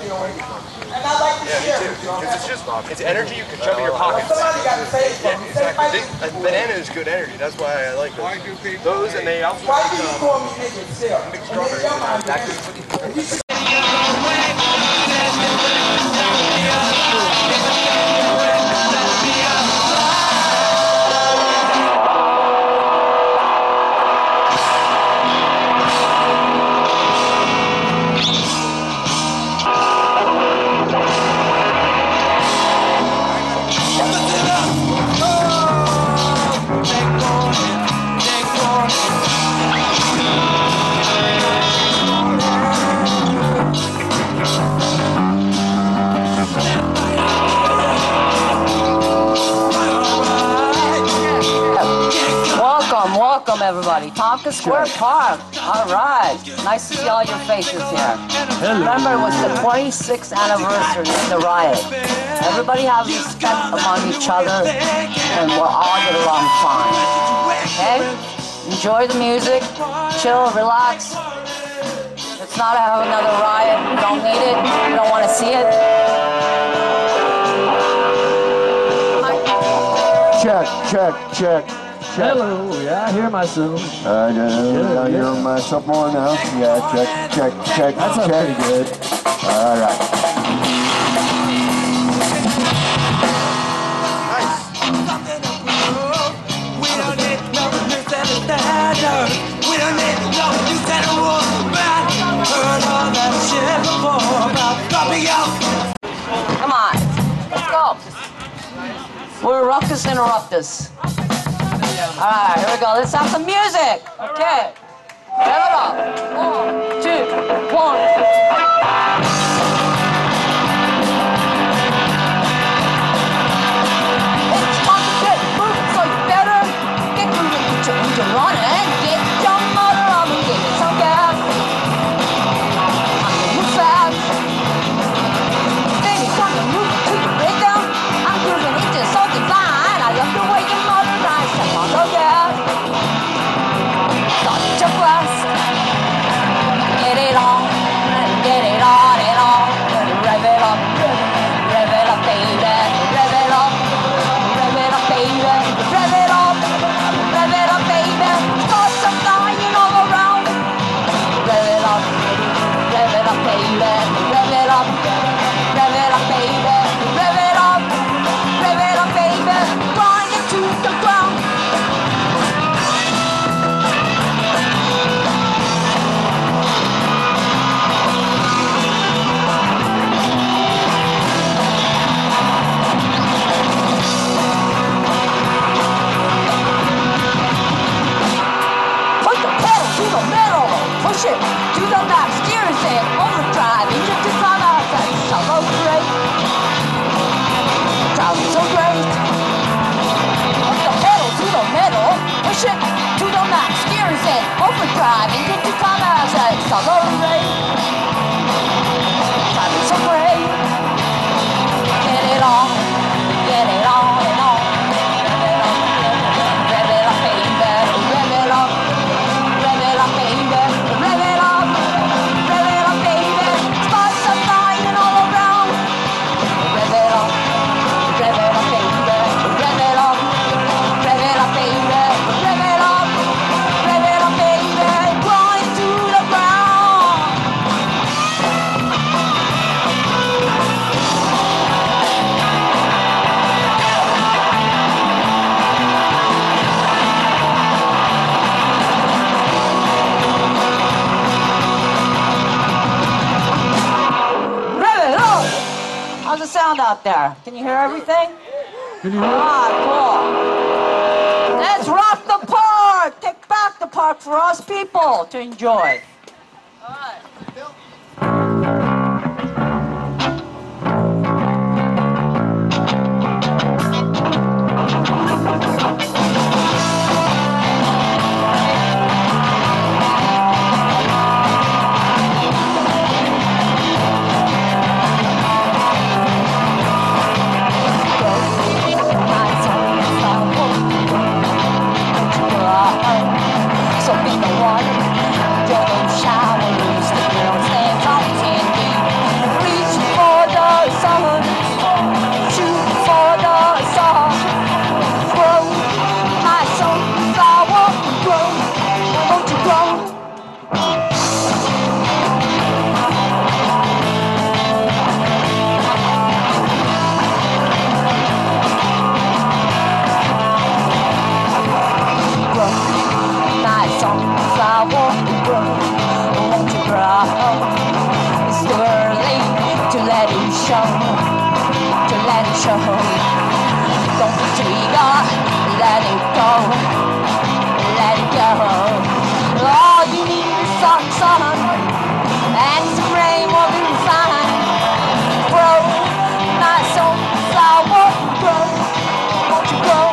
Yeah, me too. Because it's energy you can shove in your pockets. Yeah, exactly. Banana is good energy, that's why I like those. Those and they also make mixed strawberries. Welcome, everybody. Tompkins Square Park. All right. Nice to see all your faces here. Remember, it was the 26th anniversary of the riot. Everybody has respect among each other, and we'll all get along fine. Okay? Enjoy the music. Chill, relax. Let's not have another riot. We don't need it. We don't want to see it. Check. Hello, yeah, I hear myself. I hear myself more now. Yeah, check. That sounds pretty good. All right. Nice. We're Ruckus Interruptus. Alright, here we go. Let's have some music. Okay. Rev it up. 1, 2, 1. Run and get your motor on and give it some gas. I'm gonna move fast. Baby, come to move to the breakdown. I'm cruising into something fine. I love the way your motor drives. Step on the gas. Start to blast. Get it on and get it on and on. Rev it up, rev it up, baby. Rev it up, rev it up, baby. Rev it up. Rev it up, baby. Start some flying all around. Rev it up, baby. Rev it up, rev it up, baby. Rev it up, baby. Grind it to the ground. Push it to the max, steering sail, overdrive, engine to climb out, that's so great. Driving so great. Put the pedal to the metal, push it to the max, steering sail, overdrive, engine to climb out, that's so great. Driving so great. Get it on and on. Rev it up, baby, rev it up. Rev it up, baby. Rev it up, baby. Sparks are flying all around. Rev it up, baby. Rev it up, baby. Rev it up, baby. Grind to the ground. How's the sound out there? Can you hear everything? Can you hear? Cool. Let's rock the park. Take back the park for us people to enjoy. All right. So be the water, don't showers, the girl stands on 10 feet. Reach for the sun, shoot for the sun. Grow, my sunflower, grow, won't you grow? Sunflower, grow, won't you grow? It's too early to let it show, Don't be trigger, let it go, All you need is sun, and some rain will be fine. Grow, my sunflower, grow, won't you grow?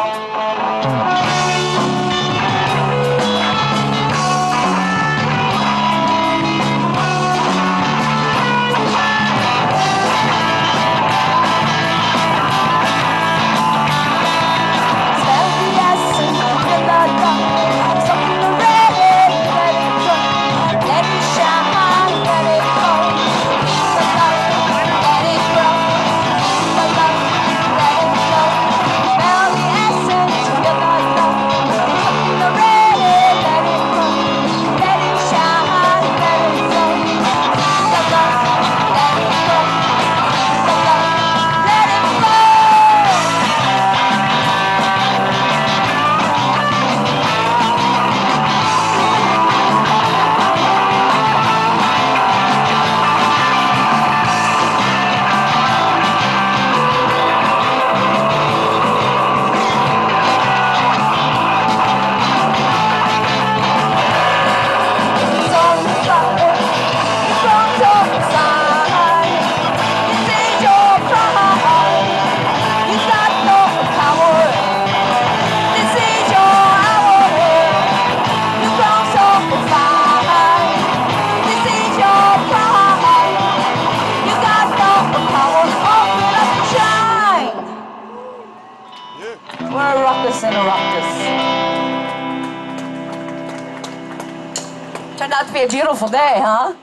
INTERRUPTUS. Turned out to be a beautiful day, huh?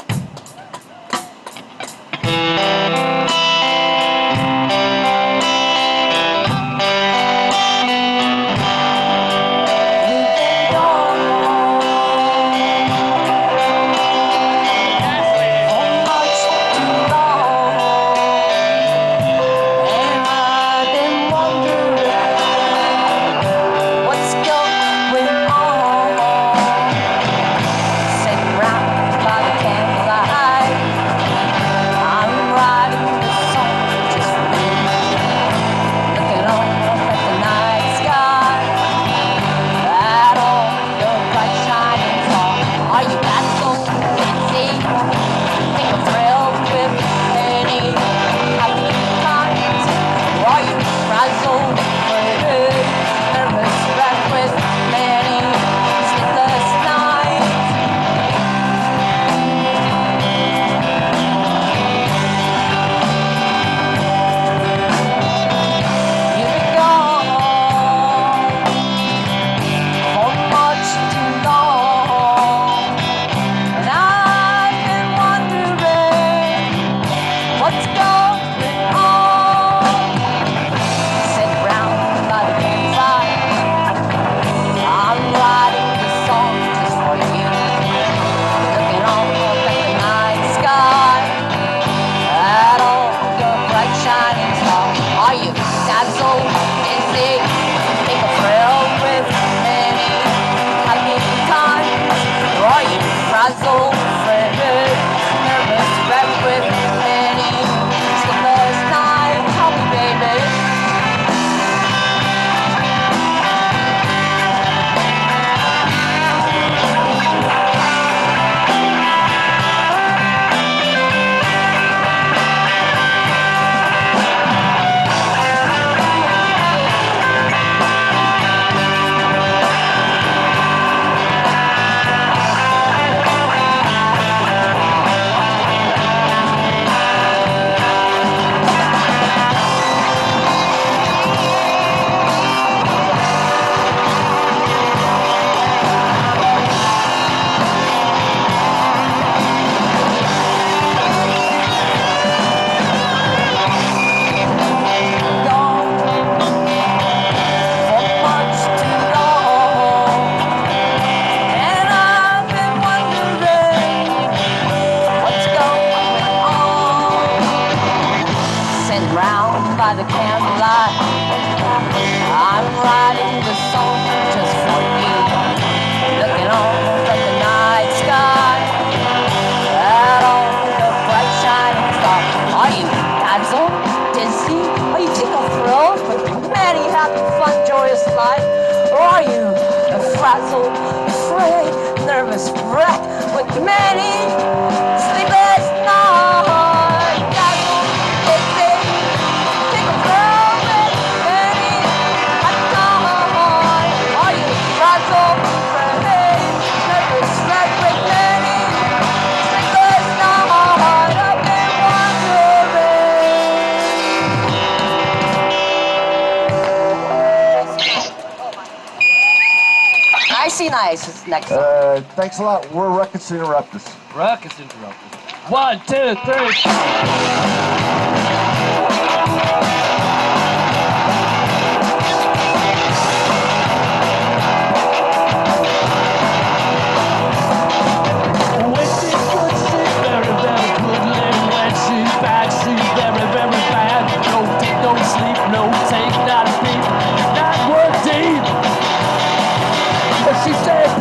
ICONICIDE next song. Thanks a lot. We're RUCKUS INTERRUPTUS. RUCKUS INTERRUPTUS. 1, 2, 3.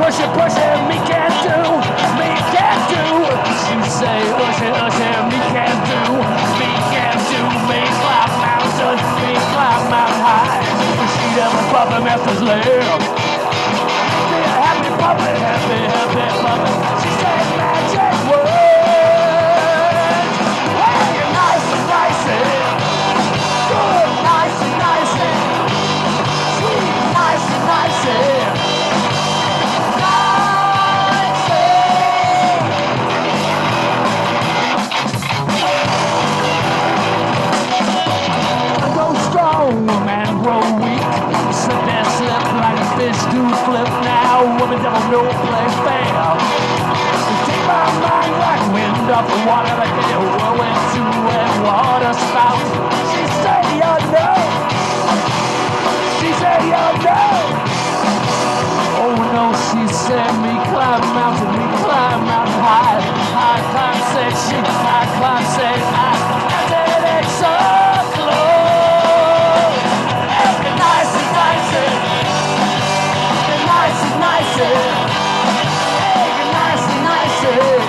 Push it, me can't do. She say, push it, me can't do. Me climb mountain, me climb mountain high. She never puppet master's lamb. Be a happy puppet, happy puppet. She said magic words. Hey, you're nice and nice. Good, nice and nice. Sweet, nice and nice. Man grow weak, slip and slip like fish do flip now. Woman devil no play fair. Take my mind like wind off the water, like a whirlwind to a water spout. She said, "You know." She said, "You know." Oh no, she said, "Me climb mountain high." High climb said she, high climb said I. I said it's so close. Nice and nice it. Nice and nice it. Nice and nice it.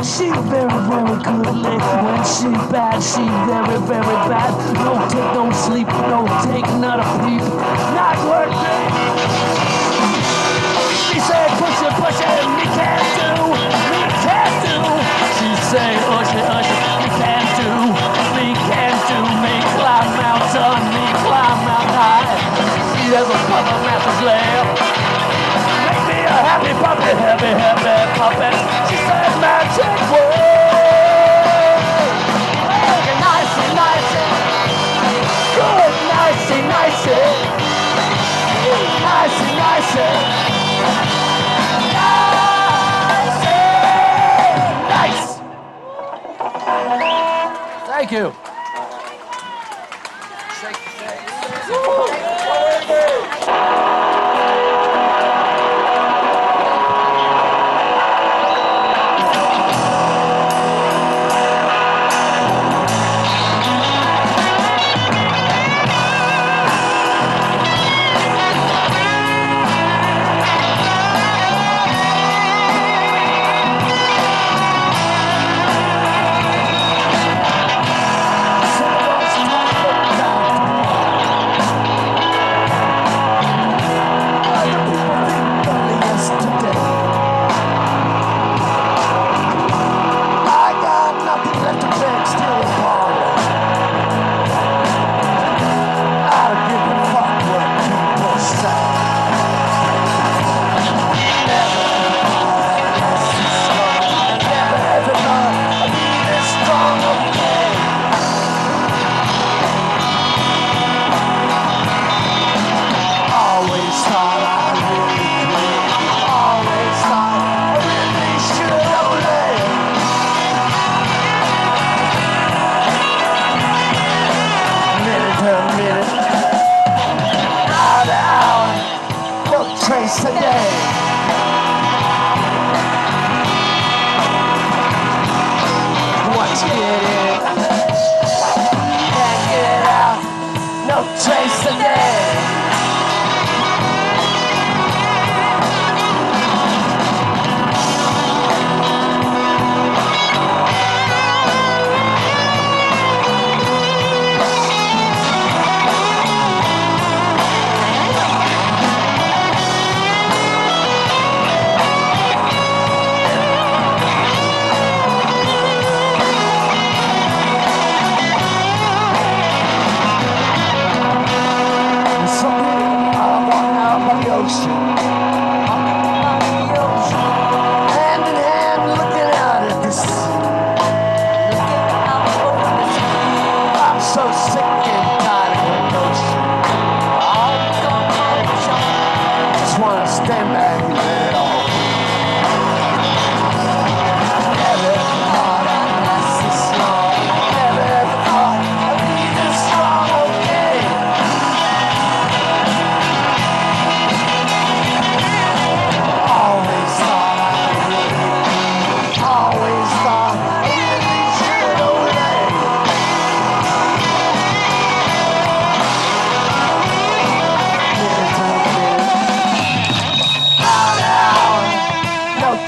She very, very goodly. When she bad, she very, very bad. No take, no sleep, no take, not a peep. Not working. She said, push it, me can't do, me can't do. She said, ush it, me can't do, me can't do. Me climb mountain, me climb mountain high. She has a puppet master's lair. Make me a happy puppet, happy puppet. She said, magic word. Nice and nice it. Good, nice and nice it. Nice and nice it. Nice and nice. Thank you.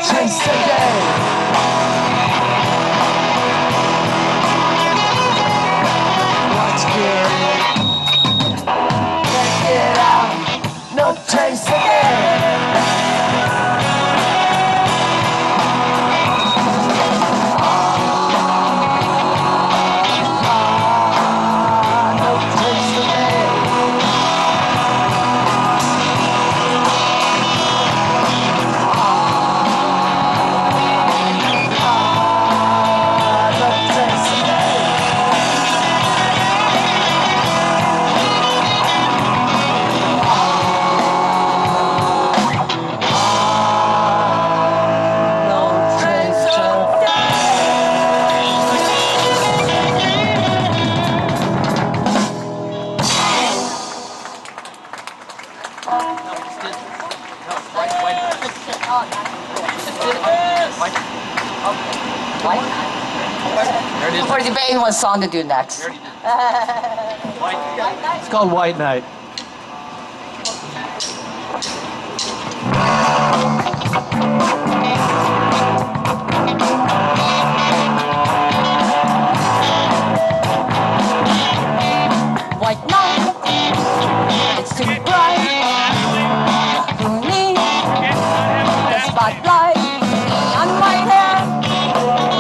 chase again. Watch here. Can't get out. No chase again. Pretty baby, what song to do next? It's called White Night. White night, it's too bright. Who needs the spotlight? On my hair,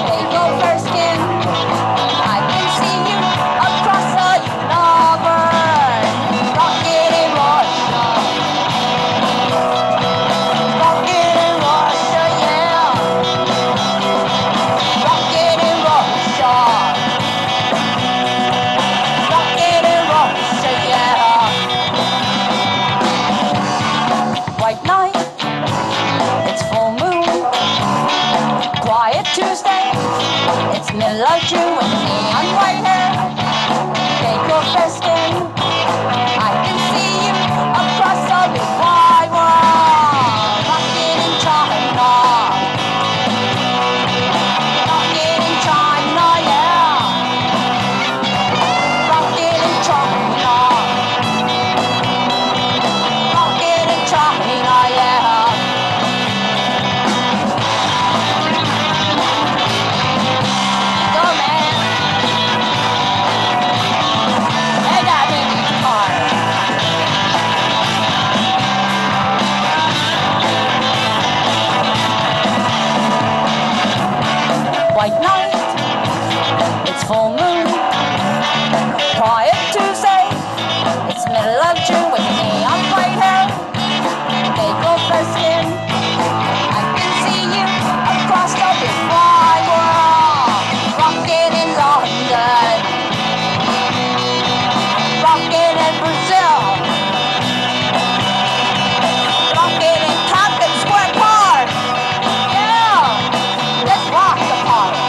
they go fair skin. I can see you across the universe. Rocket in Russia. Rocket in Russia, yeah. Rocket in Russia. Rocket in Russia, yeah. White night, it's full moon. Quiet Tuesday, it's middle of June with neon white hair. Take your fair skin. I can see you across the big wide world. Rocket in China. Rocket in China, yeah. Rocket in China. Rocket in China, yeah. Go, man. Hey, that baby car. White night, it's full moon. Quiet Tuesday, it's middle of June with neon white hair. They go fair skin. I can see you across the big wide world. Rocket in London. Rocket in Brazil. Rocket in Tompkins Square Park. Yeah, let's rock the party.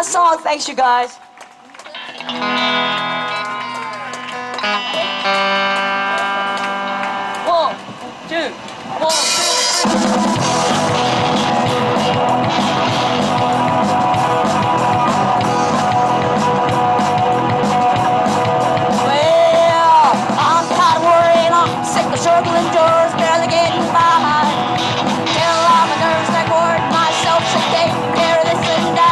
Last song, thanks you guys. One, two, one, well, I'm tired of worrying, I'm sick of circling doors, barely getting by. Till all my nerves like work myself, so take care of this and that.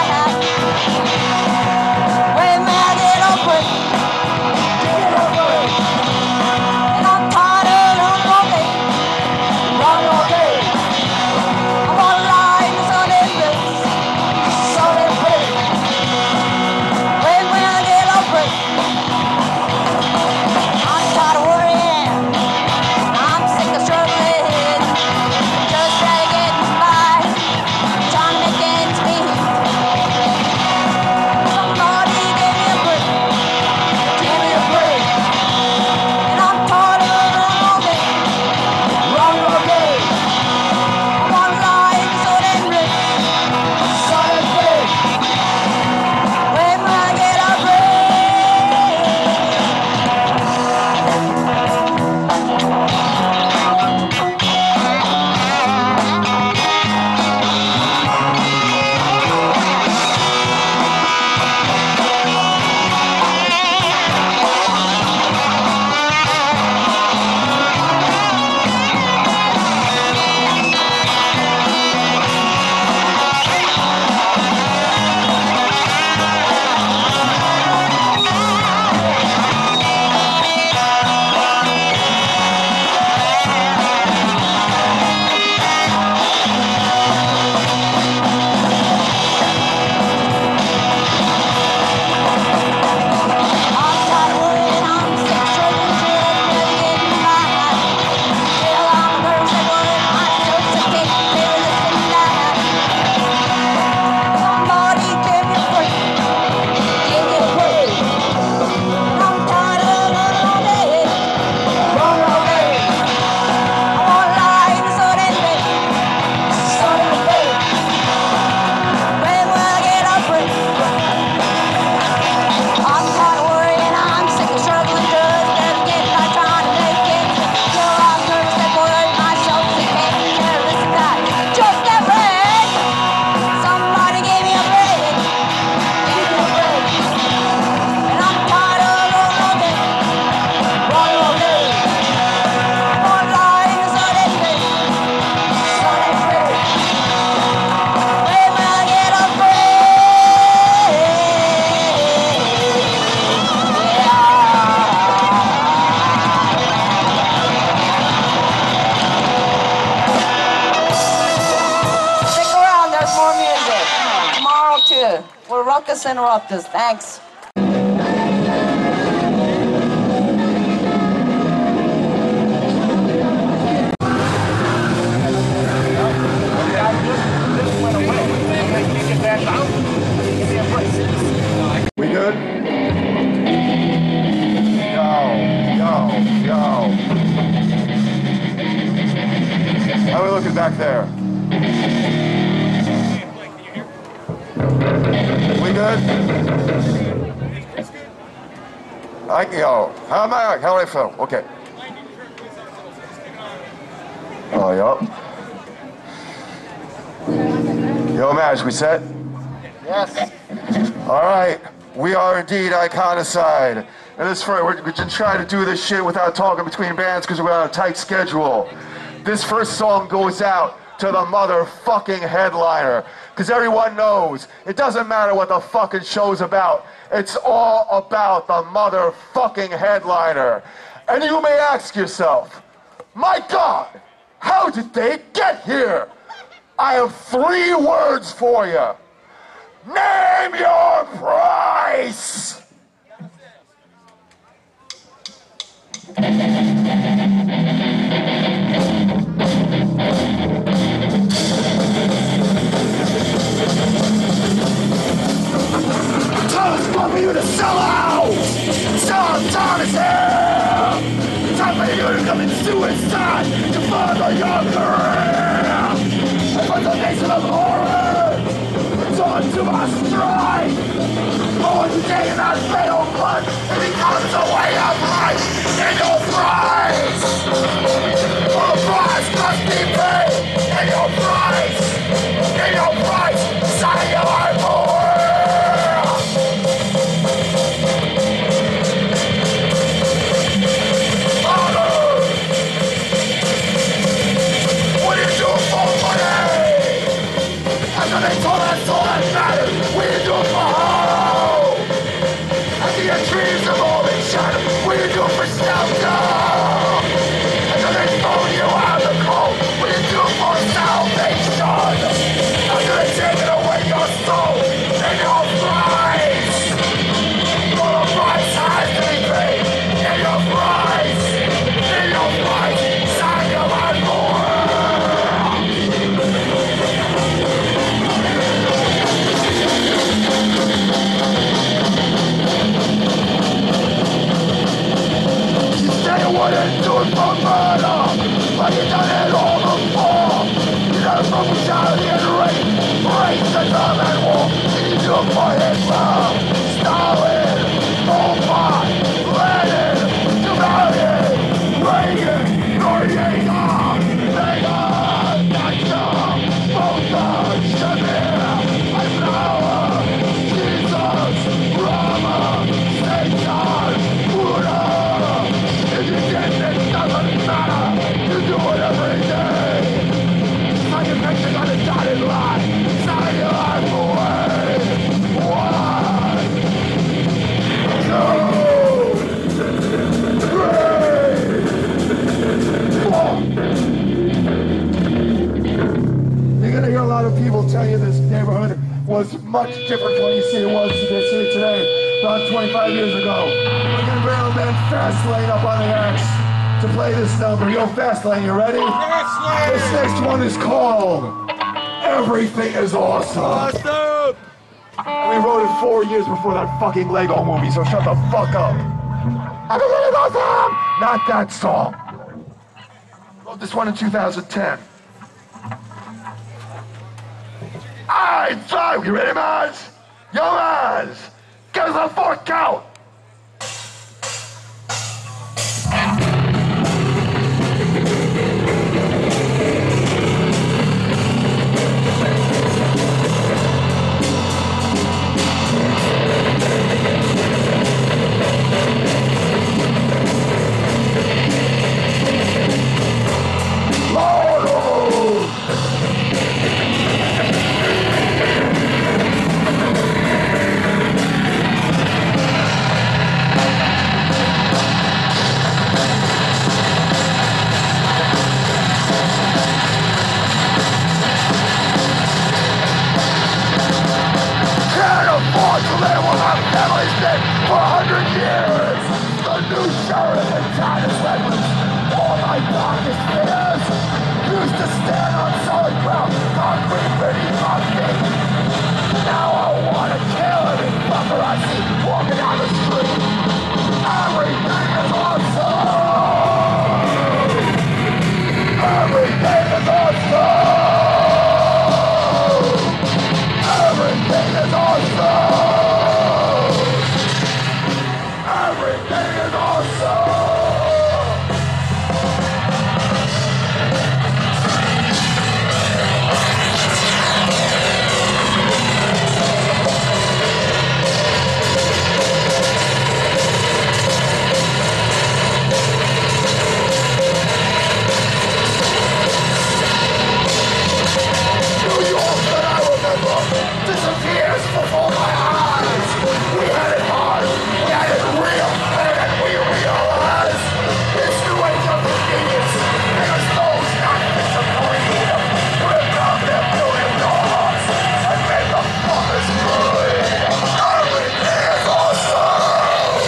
We're Ruckus Interruptus. Thanks. We good? Yo. How are we looking back there? We good? How do I feel? Okay. Oh, yup. Yo, Mash, we set? Yes. All right. We are indeed ICONICIDE. And this we're just trying to do this shit without talking between bands because we're on a tight schedule. This first song goes out to the motherfucking headliner. Because everyone knows, it doesn't matter what the fucking show's about. It's all about the motherfucking headliner. And you may ask yourself, my God, how did they get here? I have 3 words for you. Name your price! Time is for you to sell out! Time is here! Time for you to commit suicide to further your career! And put the nation of horror return to our stride! But when you take that fatal blood, it becomes a way of life in your price! For the price must be paid in your price! In your price! Sign your life away! They told us all that matters. We do it for hope. And the dreams have all been shattered. We do it for shelter. Until they throw you out the cold. We do it for salvation. Until they take away your soul and your price. For the price has to be paid. And your price. And your price. Sign your life for. You wouldn't do it for murder, but you done it all before. You done it for brutality and rape, racism and war. And you do it for Hitler, Stalin, Obama, Lenin, Stalin, Reagan, Noriega, Reagan, Thatcher, Botha, Shamir, Eisenhower, Jesus, Rama, Satan, Buddha. It doesn't matter, you do it every day. Sign your pictures on a dotted line, sign your life away. 1, 2, 3, 4. You're gonna hear a lot of people tell you this neighborhood was much different from what you see it was today, about 25 years ago. We're gonna bring our band Fastlane up on the X to play this number. Yo, Fastlane, you ready? Fastlane! This next one is called Everything is Awesome. Awesome! We wrote it 4 years before that fucking Lego movie, so shut the fuck up. Everything is awesome! Not that song. Wrote this one in 2010. Alright, so, you ready, Maz? Yo, Maz! Give us a 4 count! want to live where our family's been for 100 years. The new sheriff in town is reckless. All my darkest fears used to stand on solid ground, concrete beneath my feet. Now I want to kill every fucker I see walking down the street. Everything is awesome. Everything is awesome. Everything is awesome. Everything is awesome. Disappears before my eyes. We had it hard, we had it real, and then we realized this new age of convenience makes those not fit to breathe. Rip out their billion dollars and make the fuckers bleed. Everything is awesome.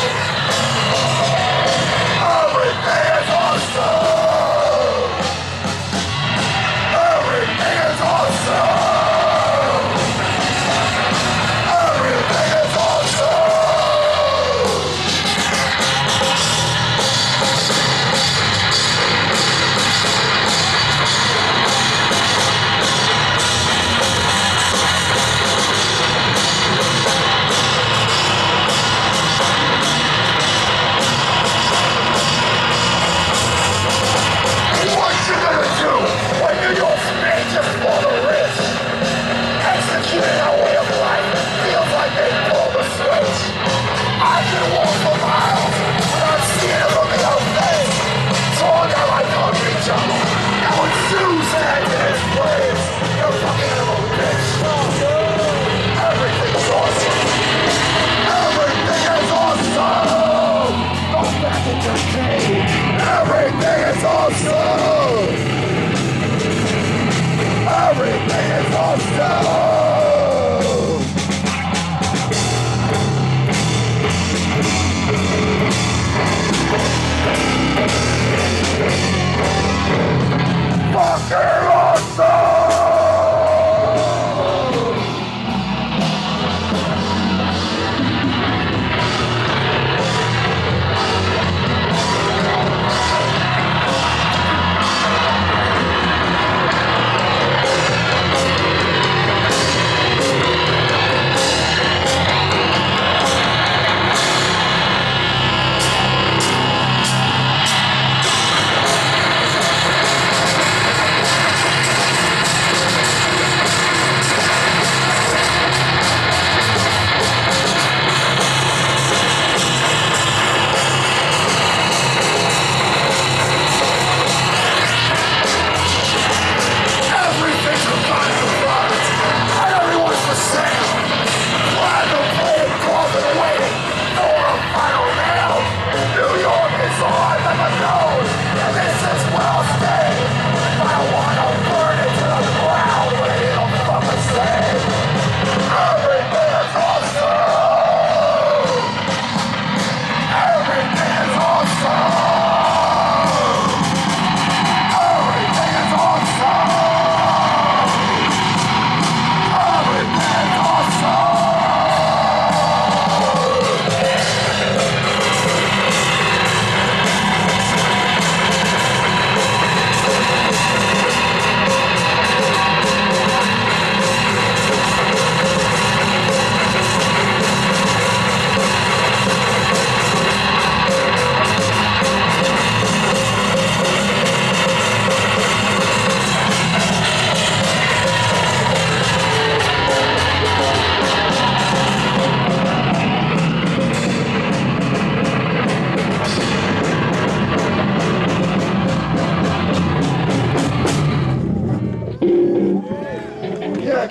Everything is awesome. Everything is awesome.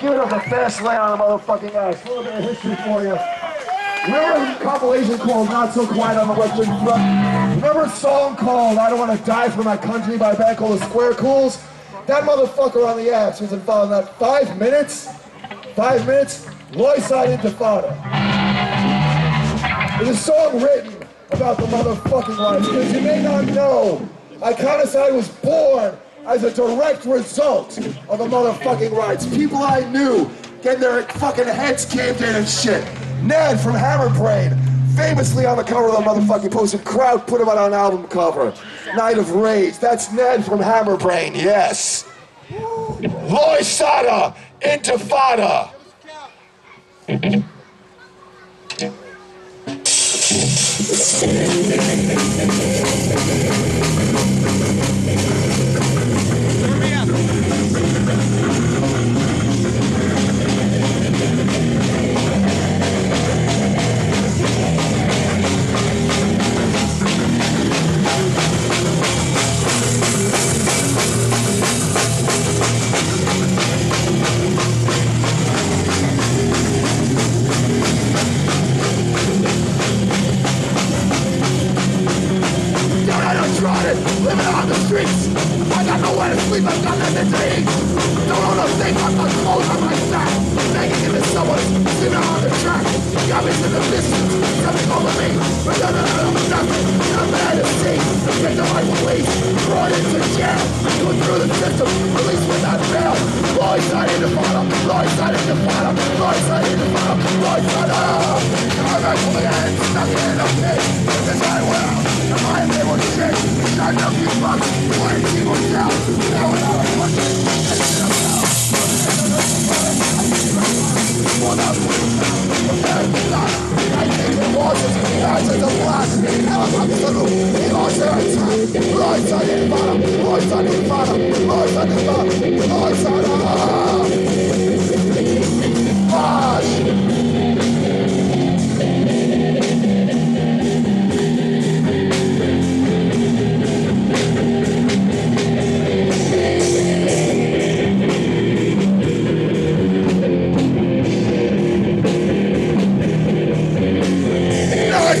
Give it up a fast lay on the motherfucking ass. A little bit of history for you. Remember a compilation called Not So Quiet on the Western Front? Remember a song called I Don't Want to Die for My Country by a band called the Square Cools? That motherfucker on the apps was involved in that 5 minutes. 5 minutes? Loyside Intifada. There's a song written about the motherfucking rights, because you may not know, ICONICIDE was born as a direct result of the motherfucking rights. People I knew getting their fucking heads caved in and shit. Ned from Hammerbrain, famously on the cover of the motherfucking poster. Kraut put him on an album cover. Night of Rage. That's Ned from Hammerbrain, yes. Loyside Intifada. Living on the streets, I got nowhere to sleep, I've got nothing to eat. Don't own a thing, I've got clothes on my back. Making it to someone, sleeping on the track. Got me to the distance, something over me. But nothing, I'm mad to see. Victimized police, brought into jail. Going through the system, released without bail. Loyside Intifada, Loyside Intifada, Loyside Intifada, Loyside up. I'm back to the end, stuck in a pit. This is my world, and my name was shit. I know you fuck, why is he going down? Now without a question, and sit up now. I think the forces, that's the blast. Now I'm absolute, he lost their attack. Loyside Intifada, Loyside Intifada, Loyside Intifada, Loyside up. March!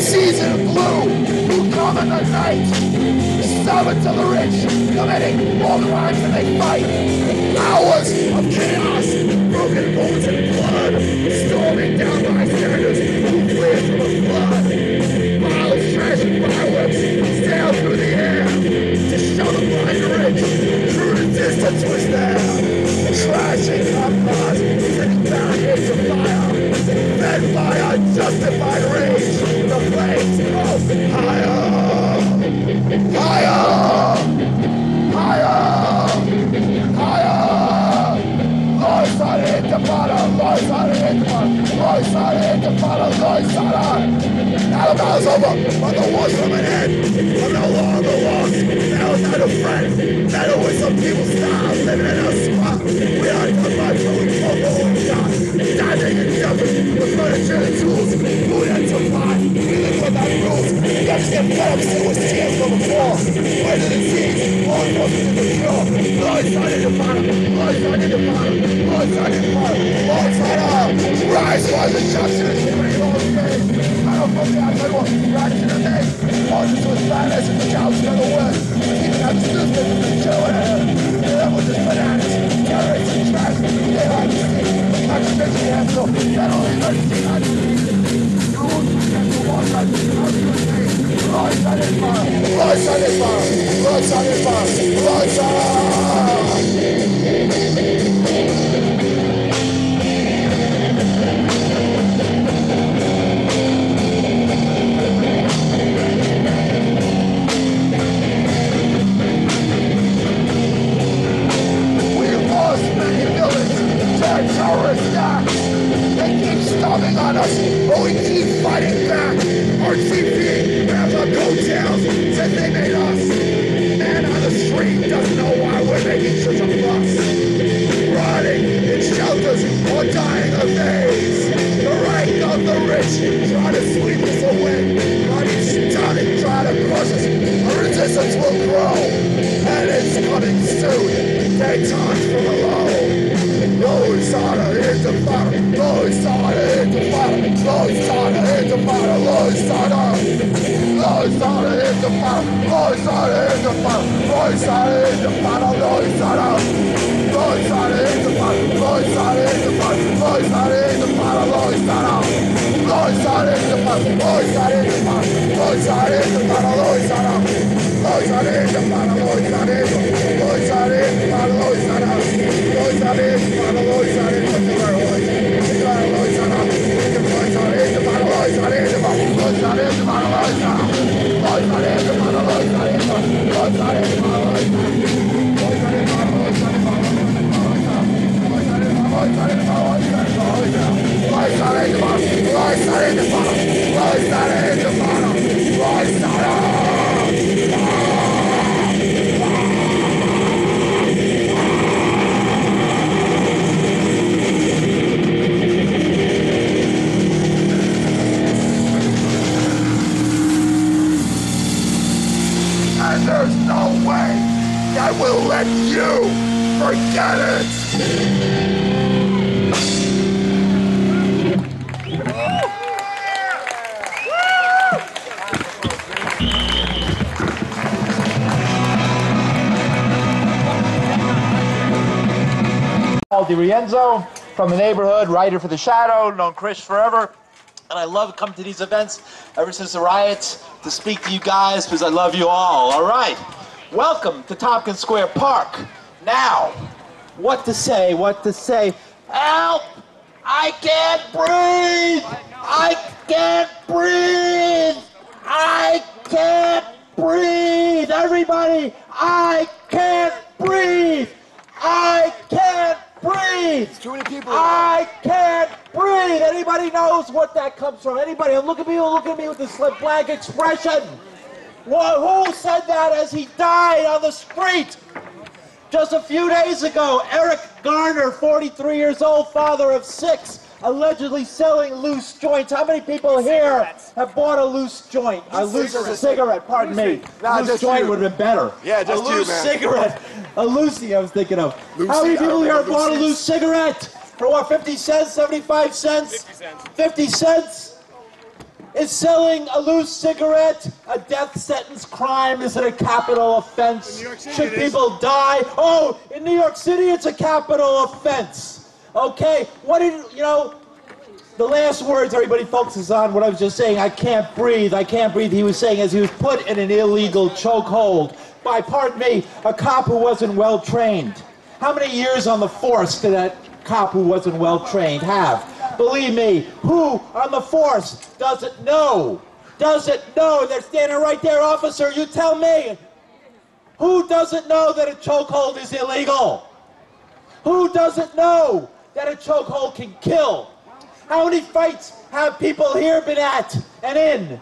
Season of blue, who come in the night. Servants of the rich, committing all crimes that they fight. Hours of chaos, broken bones and blood, storming down bystanders who flee from a flood. Miles, trash, and fireworks sail through the air to show the blind rich true resistance was there. Trashing up bars, setting barricades of fire, fed by unjustified rage. The flames go higher, higher, higher, higher. Loyside Intifada, Loyside Intifada, Loyside Intifada, Loyside. Now the battle's over, but the war's coming in. I'm no longer lost, now it's not a friend. Now with some people stop living in a spot. We are the life, so we fall for what we got. Standing and jumping, with furniture and tools. Food and supply, we live without rules. Let's get fed up, see what's tears from the floor. Where did it see? All forces in the cure. Loyside Intifada, Loyside Intifada, Loyside Intifada, Loyside up. Rise for the justice, bring all the pain. I don't forget, I tell you, right to the name. Moses was badass in the couch to the west. Keeping out the stupid from the show and ahead. That was just bananas, terrorists and trash. They like to see. Contradiction has no, that only emergency I see. Rules protect the water, how do you say? Loyside Intifada, Loyside Intifada, Loyside Intifada, Loyside. Terrorist acts. They keep stomping on us, but we keep fighting back. RCP, grab the coattails, said they made us. Man on the street doesn't know why we're making such a fuss. Rotting in shelters or dying of AIDS. The right of the rich try to sweep us away. But each time they try to crush us, our resistance will grow. And it's coming soon. Take times from below. Loyside Intifada, Loyside Intifada, Loyside Intifada, Loyside, Loyside Intifada, Loyside Intifada, Loyside Intifada, Loyside Intifada, Loyside Intifada. And there's no way that we'll let you forget it! RIENZO from the neighborhood, writer for The Shadow, known Chris forever. And I love coming to these events ever since the riots to speak to you guys because I love you all right, welcome to Tompkins Square Park. Now, what to say? Help! I can't breathe! I can't breathe! I can't breathe! Everybody, I can't breathe! I can't breathe! Too many people. I can't breathe! Anybody knows what that comes from? Anybody? Look at me with this blank expression. Well, who said that as he died on the street? Just a few days ago, Eric Garner, 43 years old, father of 6, allegedly selling loose joints. How many people here have bought a loose joint? A loose cigarette, pardon me. Nah, loose joint would have been better. Yeah, just a loose you, man. cigarette. A loosie I was thinking of. How many people here have bought a loose cigarette? For what, 50 cents, 75 cents? 50 cents. 50 cents? Is selling a loose cigarette a death sentence crime? Is it a capital offense? Should people die? Oh, in New York City it's a capital offense. Okay, what did, the last words everybody focuses on, what I was just saying, I can't breathe, he was saying as he was put in an illegal chokehold by, pardon me, a cop who wasn't well trained. How many years on the force did that cop who wasn't well trained have? Believe me, who on the force doesn't know? Doesn't know? They're standing right there, officer, you tell me. Who doesn't know that a chokehold is illegal? Who doesn't know that a chokehold can kill? How many fights have people here been at and in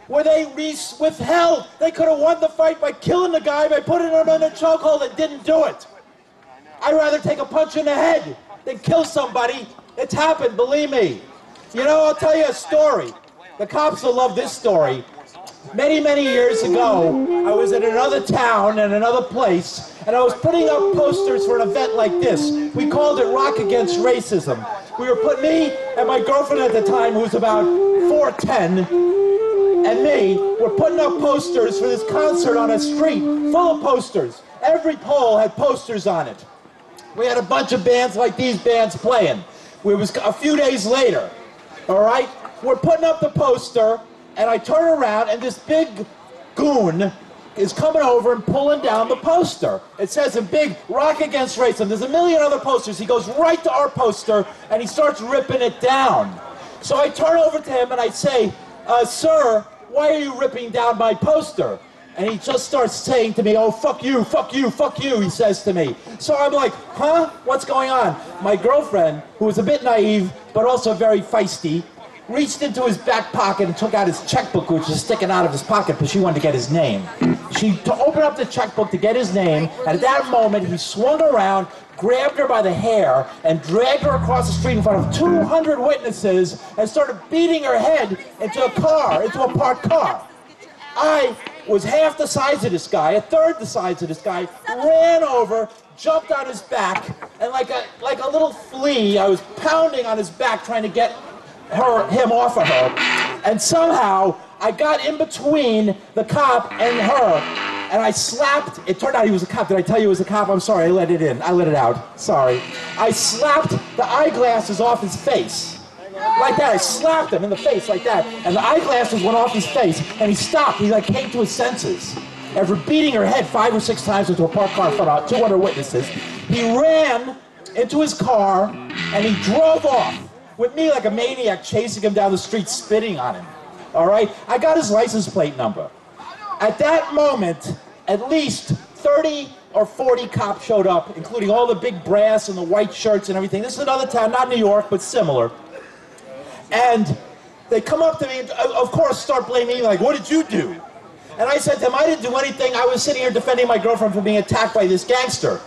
where they withheld? They could have won the fight by killing the guy, by putting him in a chokehold and didn't do it. I'd rather take a punch in the head than kill somebody. It's happened, believe me. I'll tell you a story. The cops will love this story. Many, many years ago, I was in another town and another place, and I was putting up posters for an event like this. We called it Rock Against Racism. Me and my girlfriend at the time, who was about 4'10", and me, were putting up posters for this concert on a street full of posters. Every pole had posters on it. We had a bunch of bands like these bands playing. It was a few days later, all right? We're putting up the poster, and I turn around, and this big goon is coming over and pulling down the poster. It says in big, Rock Against Racism. There's a million other posters. He goes right to our poster, and he starts ripping it down. So I turn over to him, and I say, sir, why are you ripping down my poster? And he just starts saying to me, oh, fuck you, fuck you, fuck you, he says to me. So I'm like, huh? What's going on? My girlfriend, who was a bit naive, but also very feisty, reached into his back pocket and took out his checkbook, which was sticking out of his pocket, but she wanted to get his name. She opened up the checkbook to get his name, and at that moment, he swung around, grabbed her by the hair, and dragged her across the street in front of 200 witnesses, and started beating her head into a car, into a parked car. I was half the size of this guy, a third the size of this guy, ran over, jumped on his back, and like a little flea, I was pounding on his back trying to get him off of her. And somehow, I got in between the cop and her, and I slapped, it turned out he was a cop. Did I tell you he was a cop? I'm sorry, I let it in. I let it out. Sorry. I slapped the eyeglasses off his face. Like that, I slapped him in the face like that, and the eyeglasses went off his face, and he stopped. He like came to his senses. After beating her head 5 or 6 times into a parked car in front of 200 witnesses, he ran into his car, and he drove off with me like a maniac chasing him down the street, spitting on him. All right? I got his license plate number. At that moment, at least 30 or 40 cops showed up, including all the big brass and the white shirts and everything. This is another town, not New York, but similar. And they come up to me and, of course, start blaming me, like, what did you do? And I said to him, I didn't do anything. I was sitting here defending my girlfriend from being attacked by this gangster.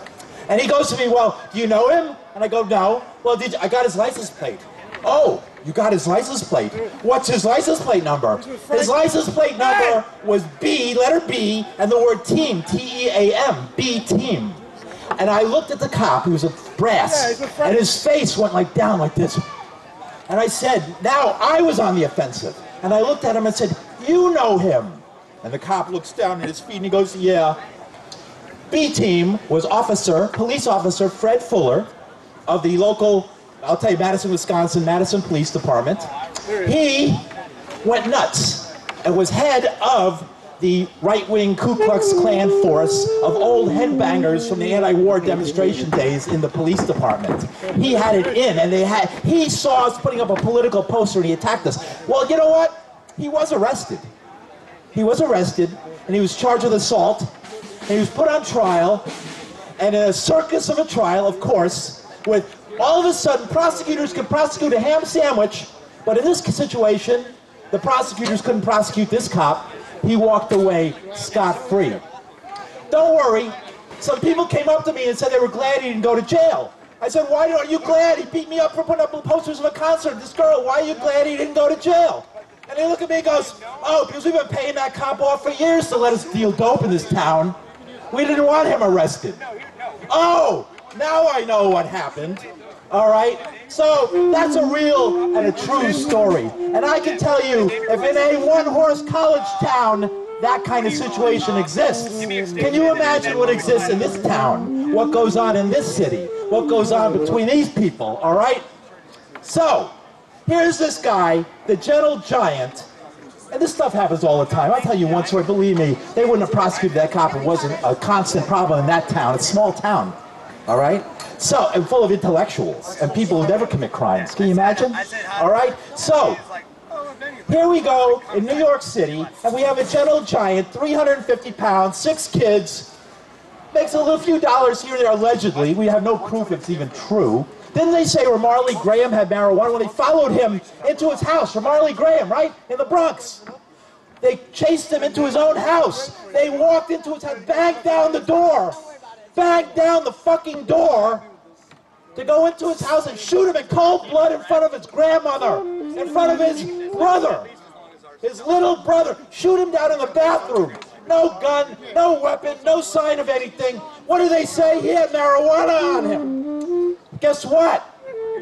And he goes to me, well, do you know him? And I go, no. Well, I got his license plate. Oh, you got his license plate. What's his license plate number? His license plate number was B, letter B, and the word team, T-E-A-M, B team. And I looked at the cop, he was a brass, and his face went like down like this. And I said, now I was on the offensive. And I looked at him and said, you know him. And the cop looks down at his feet and he goes, yeah. B team was police officer Fred Fuller of the local, I'll tell you, Madison, Wisconsin, Madison Police Department. He went nuts and was head of the right-wing Ku Klux Klan force of old headbangers from the anti-war demonstration days in the police department. He had it in, and he saw us putting up a political poster and he attacked us. Well, you know what? He was arrested. He was arrested, and he was charged with assault, and he was put on trial, and in a circus of a trial, of course, with all of a sudden prosecutors could prosecute a ham sandwich, but in this situation, the prosecutors couldn't prosecute this cop. He walked away scot-free. Don't worry. Some people came up to me and said they were glad he didn't go to jail. I said, why are you glad? He beat me up for putting up posters of a concert. This girl, why are you glad he didn't go to jail? And they look at me and goes, oh, because we've been paying that cop off for years to let us deal dope in this town. We didn't want him arrested. Oh, now I know what happened. All right? So that's a real and a true story. And I can tell you, if in a one-horse college town, that kind of situation exists, can you imagine what exists in this town? What goes on in this city? What goes on between these people? All right? So, here's this guy, the gentle giant, and this stuff happens all the time. I'll tell you one story, believe me, they wouldn't have prosecuted that cop if it wasn't a constant problem in that town. It's a small town. All right? So, and full of intellectuals and people who never commit crimes. Can you imagine? All right? So, here we go in New York City, and we have a gentle giant, 350 pounds, 6 kids, makes a little few dollars here and there, allegedly. We have no proof it's even true. Didn't they say Ramarley Graham had marijuana when they followed him into his house? Ramarley Graham, right? In the Bronx. They chased him into his own house. They walked into his house, banged down the door. Banged down the fucking door to go into his house and shoot him in cold blood in front of his grandmother, in front of his brother, his little brother. Shoot him down in the bathroom. No gun, no weapon, no sign of anything. What do they say? He had marijuana on him. Guess what?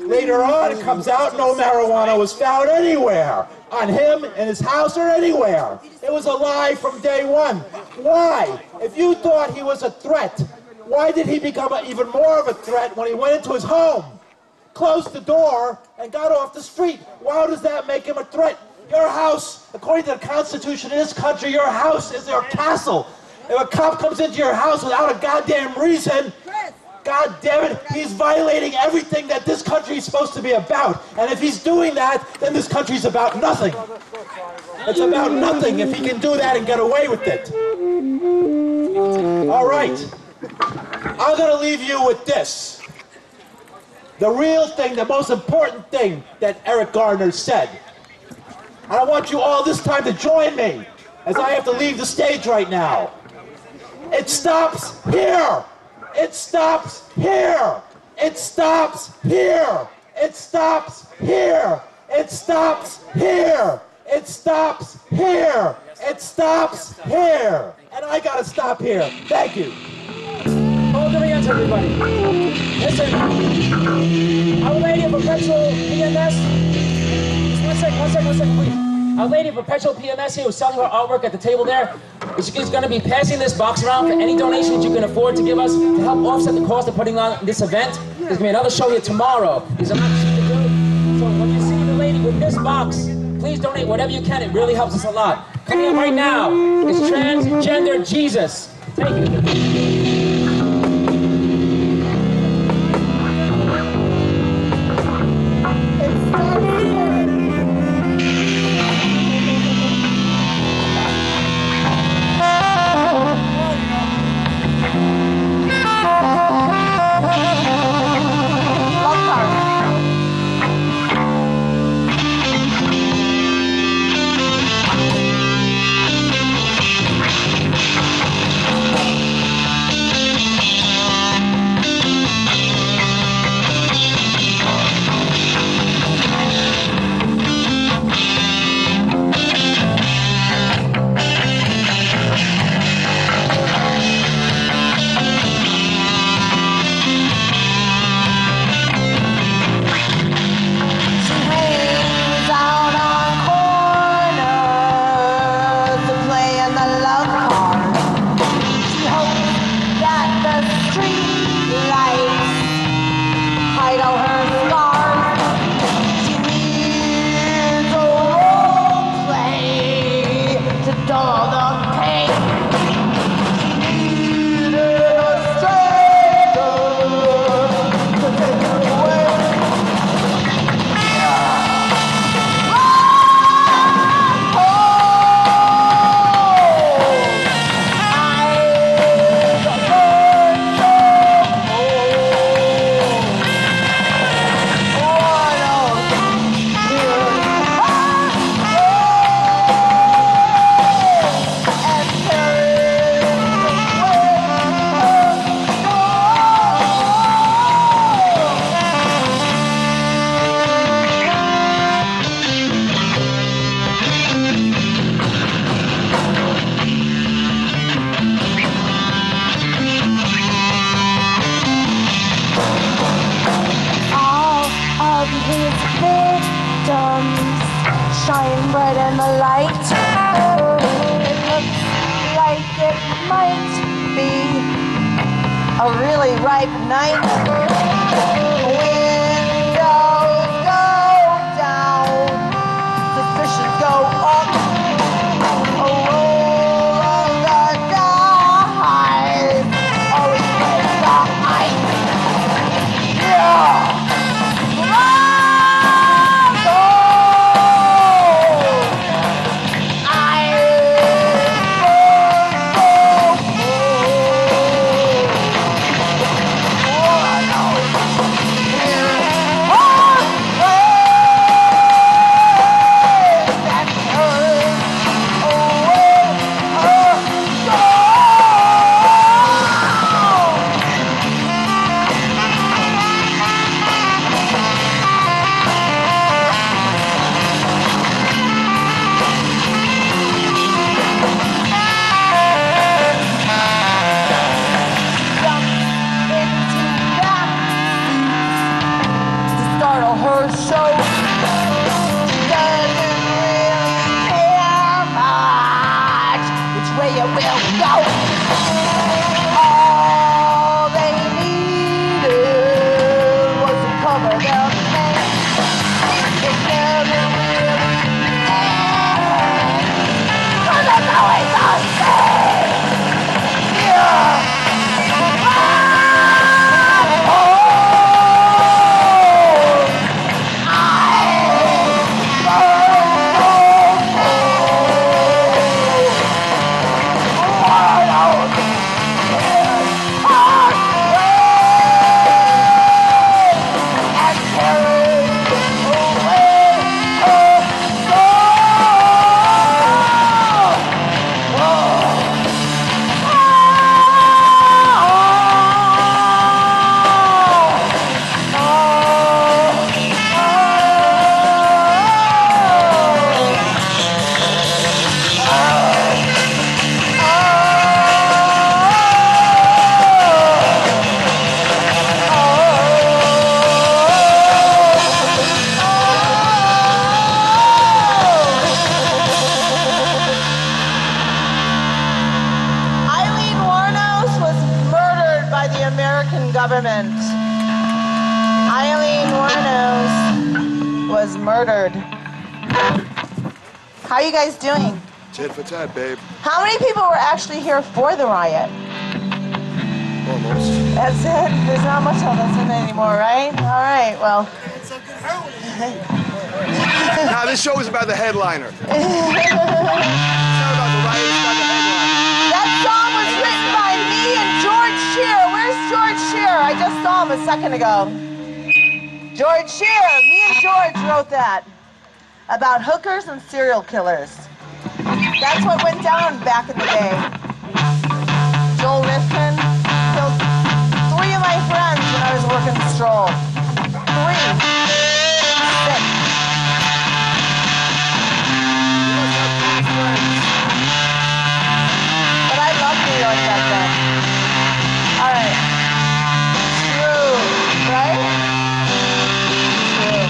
Later on, it comes out no marijuana was found anywhere. On him, in his house, or anywhere. It was a lie from day one. Why? If you thought he was a threat, why did he become even more of a threat when he went into his home, closed the door, and got off the street? Why does that make him a threat? Your house, according to the Constitution in this country, your house is your castle. If a cop comes into your house without a goddamn reason, God damn it, he's violating everything that this country is supposed to be about. And if he's doing that, then this country's about nothing. It's about nothing if he can do that and get away with it. All right. I'm going to leave you with this. The real thing, the most important thing that Eric Garner said. And I want you all this time to join me as I have to leave the stage right now. It stops here. It stops here. It stops here. It stops here. It stops here. It stops here. It stops here. And I got to stop here. Thank you. Hold your hands, everybody. Listen, Our Lady of Perpetual EMS. Just one second, please. Our Lady of Perpetual PMS here who's selling her artwork at the table there is going to be passing this box around for any donations you can afford to give us to help offset the cost of putting on this event. There's going to be another show here tomorrow. These are not cheap to do. So when you see the lady with this box, please donate whatever you can. It really helps us a lot. Coming up right now is Transgender Jesus. Take it. Shine bright in the light. It looks like it might be a really ripe night. Windows go down, suspicions go up. A roll of the dice always plays the ice. Yeah. government. Eileen Wuornos was murdered. How are you guys doing? Tit for tat, babe. How many people were actually here for the riot? Almost. That's it? There's not much of us in it anymore, right? All right, well. Nah, this show is about the headliner. It's not about the riot, it's about the headliner. That song was written by me and George Shear. Where's George Shear? I just saw him a second ago. George Shear. Me and George wrote that. About hookers and serial killers. That's what went down back in the day. Joel Rifkin killed 3 of my friends when I was working Stroll. 3. 6. But I love New York back then. All right. True, right? True.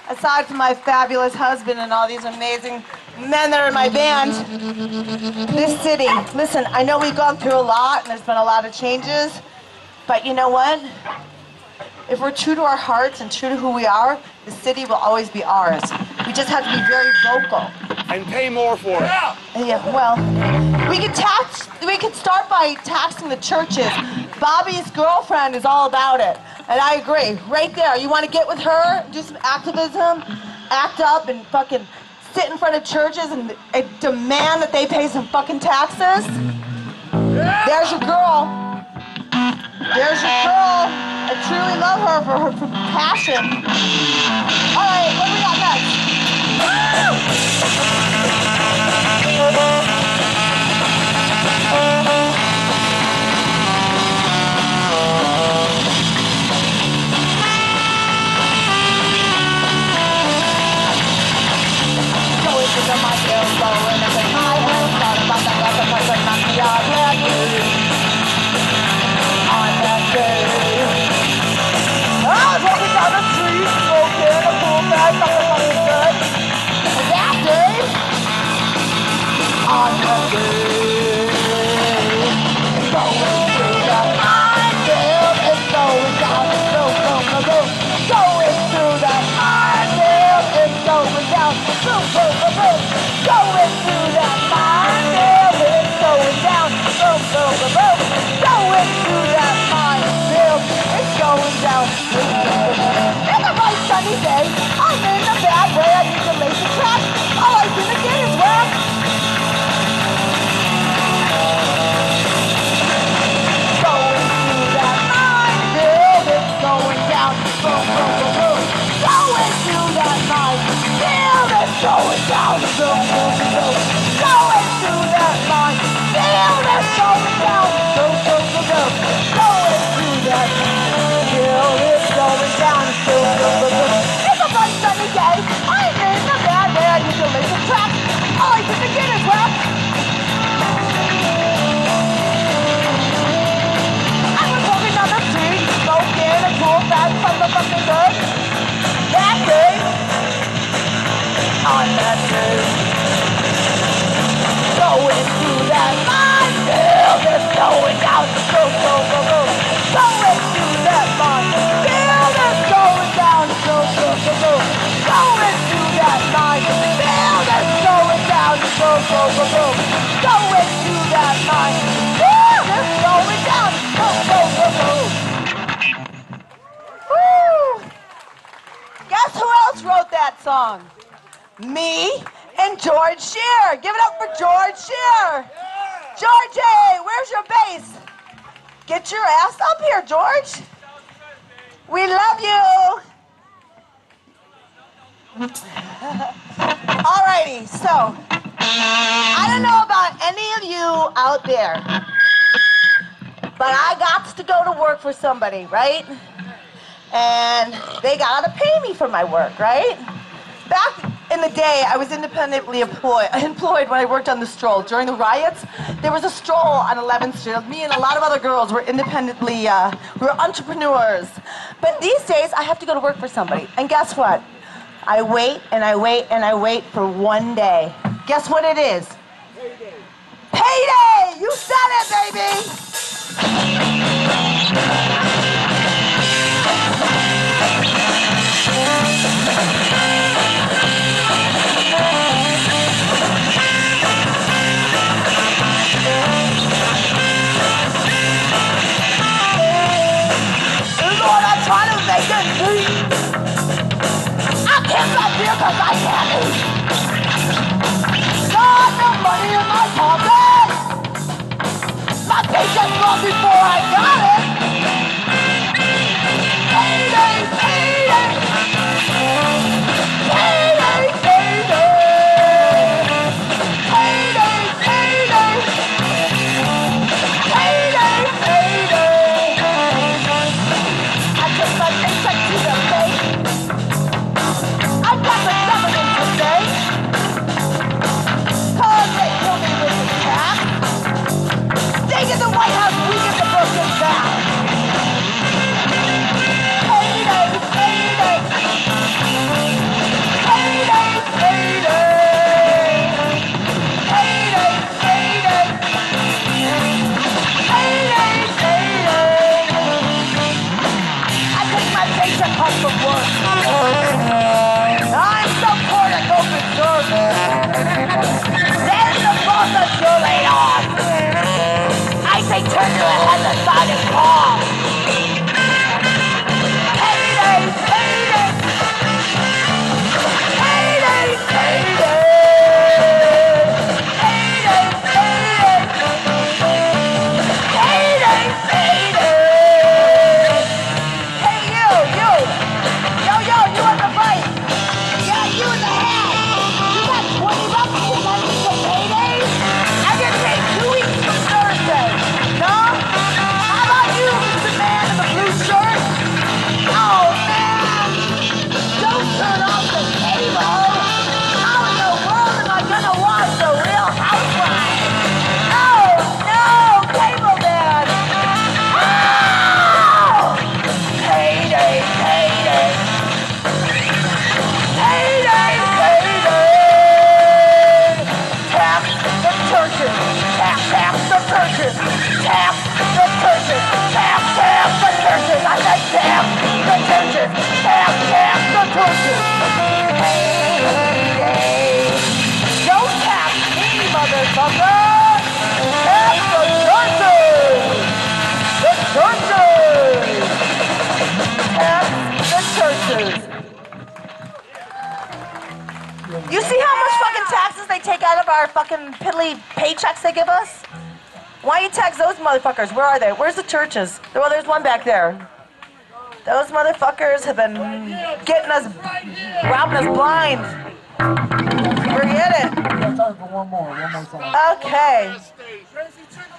Aside from my fabulous husband and all these amazing men that are in my band, this city, listen, I know we've gone through a lot and there's been a lot of changes, but you know what? If we're true to our hearts and true to who we are, the city will always be ours. We just have to be very vocal. And pay more for it. Yeah, well, we could start by taxing the churches. Bobby's girlfriend is all about it. And I agree. Right there. You want to get with her, do some activism, act up and fucking sit in front of churches and demand that they pay some fucking taxes? There's your girl. There's your girl. I truly love her for her passion. All right, what do we got next? Guess who else wrote that song? Me and George Shear. Give it up for George Shear. Georgie, where's your bass? Get your ass up here, George. We love you. Alrighty, so I don't know about any of you out there, but I got to go to work for somebody, right? And they gotta pay me for my work, right? Back in the day, I was independently employed when I worked on the stroll. During the riots, there was a stroll on 11th Street. Me and a lot of other girls were independently, we were entrepreneurs. But these days, I have to go to work for somebody. And guess what? I wait and I wait and I wait for one day. Guess what it is? Payday! Payday! You said it, baby! Lord, I'm trying to make it free. I can't stop here because I can't eat. Got no money in my pocket. My paycheck gone before I got it. Payday, payday. Payday, payday. Payday, payday. Payday, payday. I took my paycheck to the bank. I got the government to say. Cause they killed me with the tax. They get the White House, we get the broken back. our fucking piddly paychecks they give us? Why you tax those motherfuckers? Where are they? Where's the churches? Well, there's one back there. Those motherfuckers have been getting us, robbing us blind. Forget it. One more song. Okay.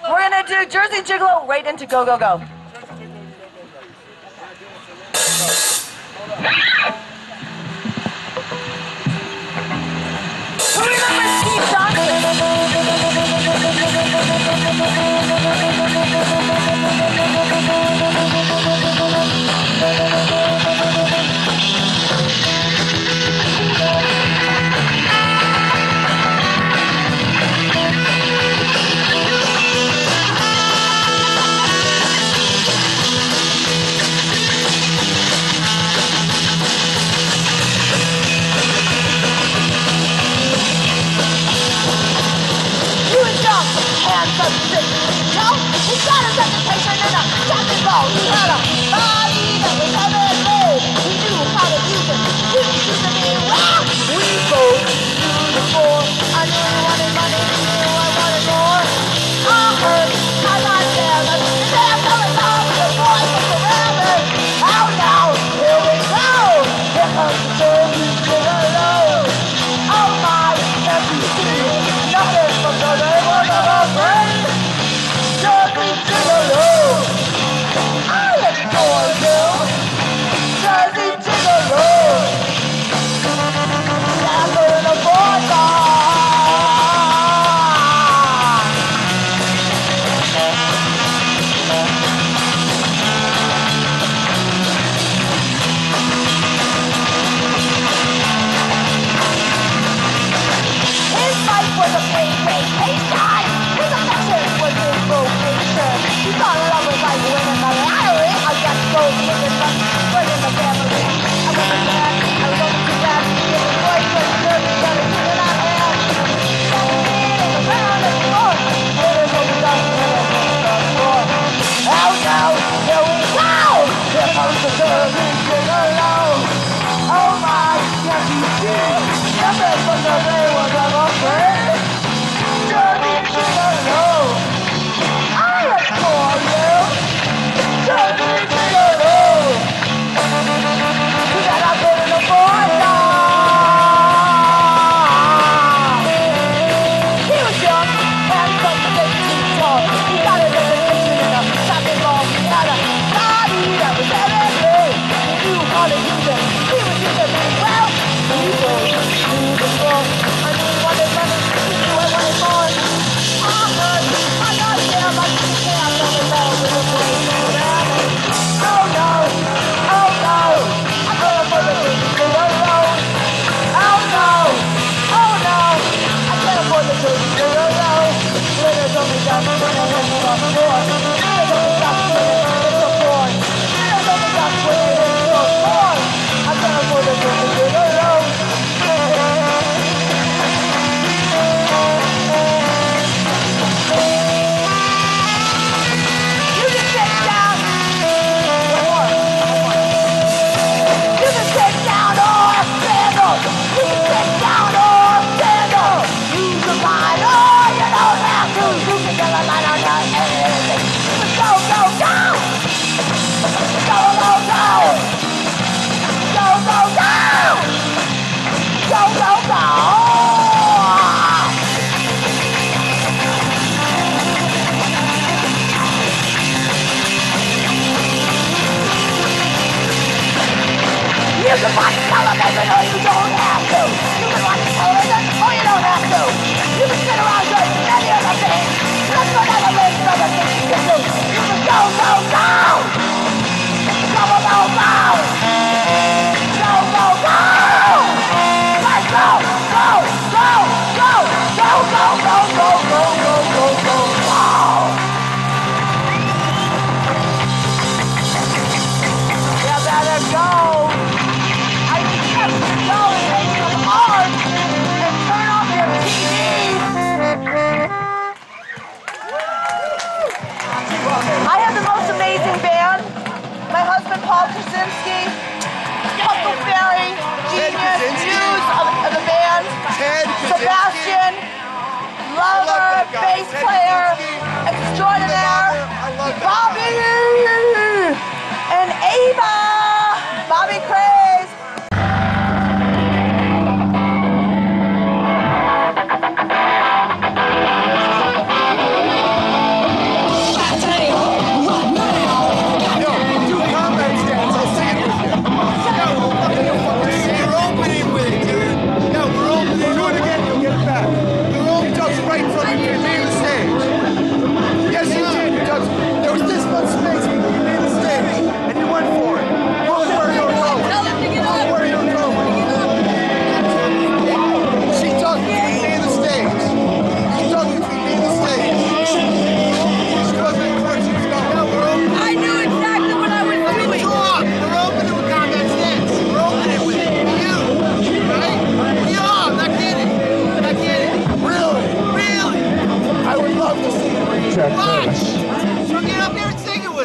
We're gonna do Jersey Gigolo right into Go Go Go. Who remembers Steve Johnson? He's got his education in a shotgun ball. He had a body that was heavy load. He knew how to use it. Didn't seem to be well. We both knew before. I knew I wanted money. He knew I wanted more. I heard I got jealous. And then I fell in love with the boy from forever. Oh now, here we go. Here comes the Jersey Gigolo. Oh my, can't you see? Nothing from the neighborhood of our brain. Jersey Gigolo, I adore you. Jersey Gigolo, never in a boy. His life was a plain vacation. His affection was his vocation. He thought love was like winning the lottery. I guess those niggas must bring in the family. I wasn't there. I was only too glad to get the boy to the dirty, dirty thing that I had. Standing around the floor. There's no dust in the floor. Oh no, here we go. Here comes the Jersey Gigolo. Oh my, can't you see? Nothing but the day was ever free. Jersey Gigolo, I adore you. Jersey Gigolo, you gotta put in the boy down. He was young, handsome, big, too tall. He got his education in a shotgun ball. He had a body that was heavy. He knew how to use it. He was using it well. He was through the floor. I knew he wanted money. He knew I wanted more. I heard, I got damn, I can't fell in love with a boy forever. Oh no, oh no, I'm gonna put the Jersey Gigolo. Oh no, oh no, I can't afford the Jersey Gigolo. Glitters only got swinging in the floor. Glitters only got swinging in the floor. Glitters only got swinging in the floor. I can't afford the Jersey Gigolo. You can sit down. One more. You can sit down or stand up. You can sit down or stand up. Use your mind or you don't have to. You can get a line on your anything. Just go, go, go. Go, go, go. Go, go, go. Go, go, go. You can watch television or you don't have to. You can watch television or you don't have to. You can sit around doing any other thing. That's what other things you can do. You can go, go, go. Go, go, go, go. Go, go, go. Let's go, go, go, go, go, go, go, go, go, go, go, go, go. You better go. I suggest you go and make some art and turn off your TV. I have the most amazing lover, bass player extraordinaire, Bobby and Ava. Bobby Craze.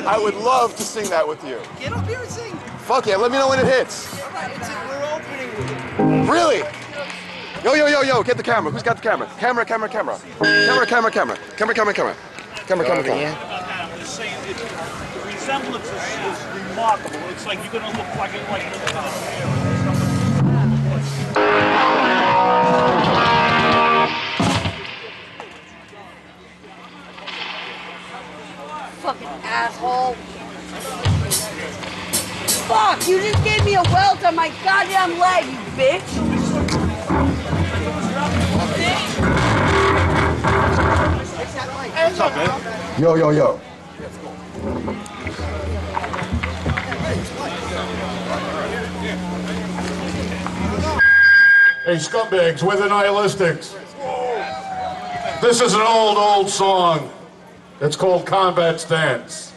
I would love to sing that with you. Get up here and sing. Fuck yeah, let me know when it hits. All right, we're opening. Really? Yo, get the camera. Who's got the camera? Camera. Camera. I'm just saying, the resemblance is remarkable. It's like you're going to look like Fucking asshole. Fuck, you just gave me a welt on my goddamn leg, you bitch. What's up, man? Yo. Hey, scumbags, we're the Nihilistics. This is an old song. It's called Combat Stance.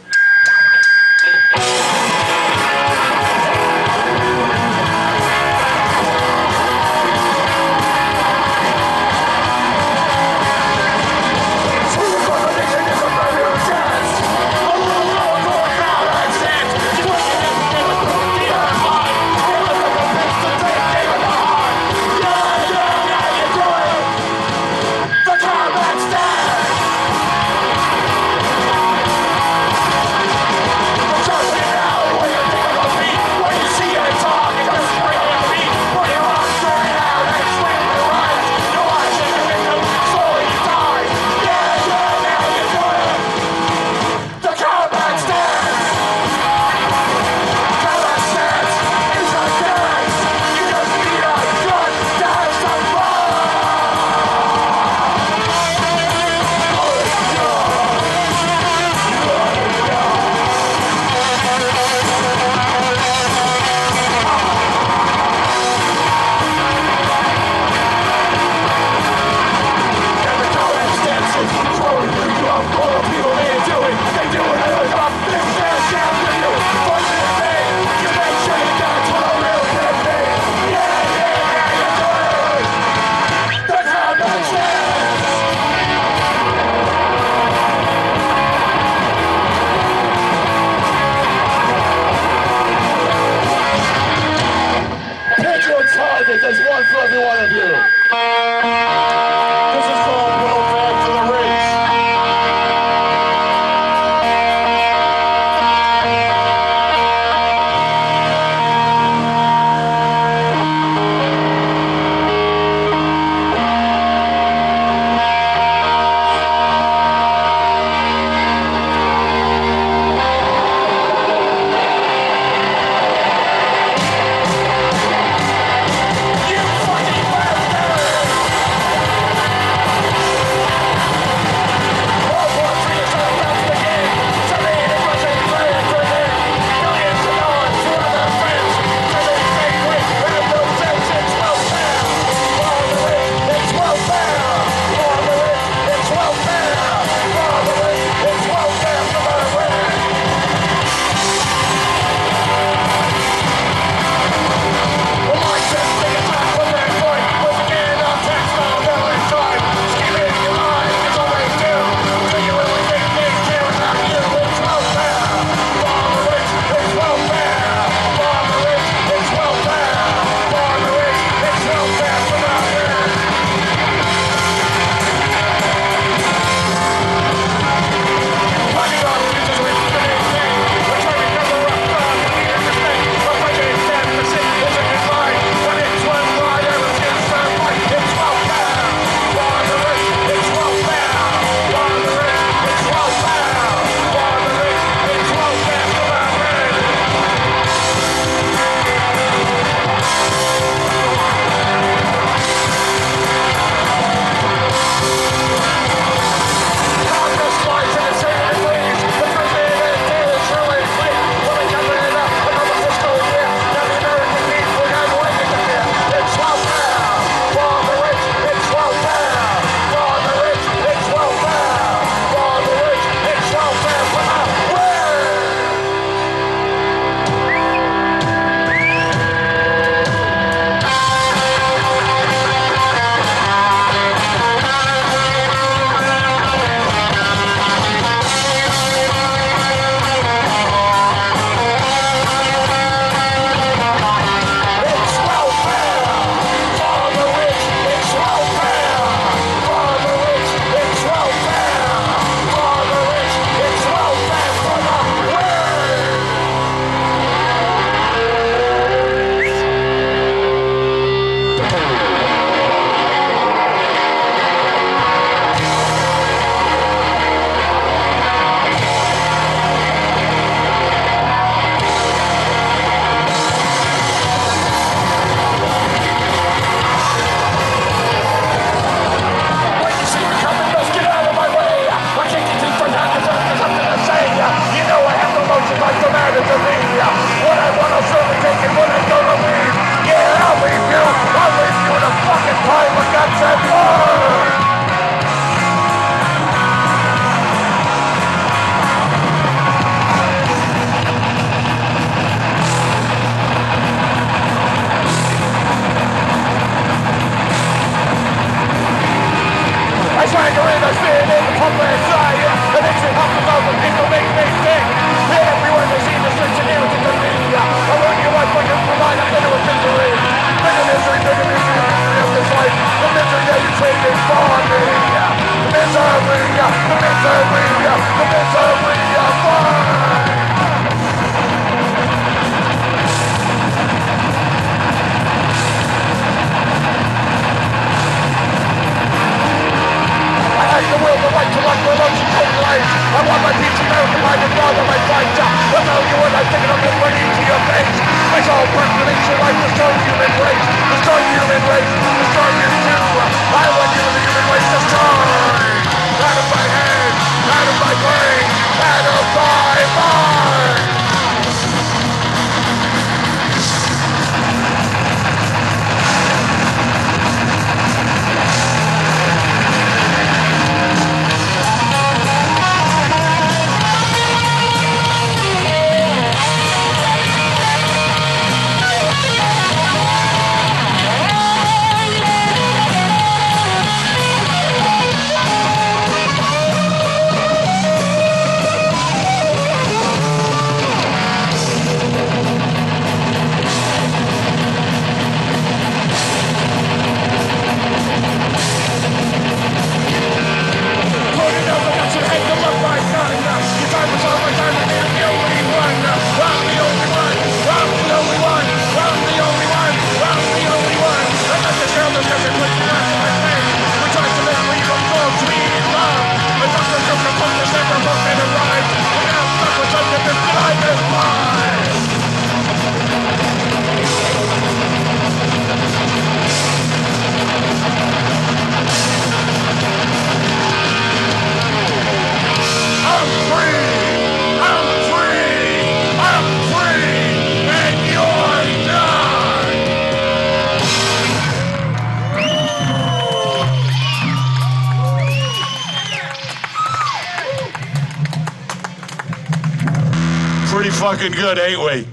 looking good, ain't we?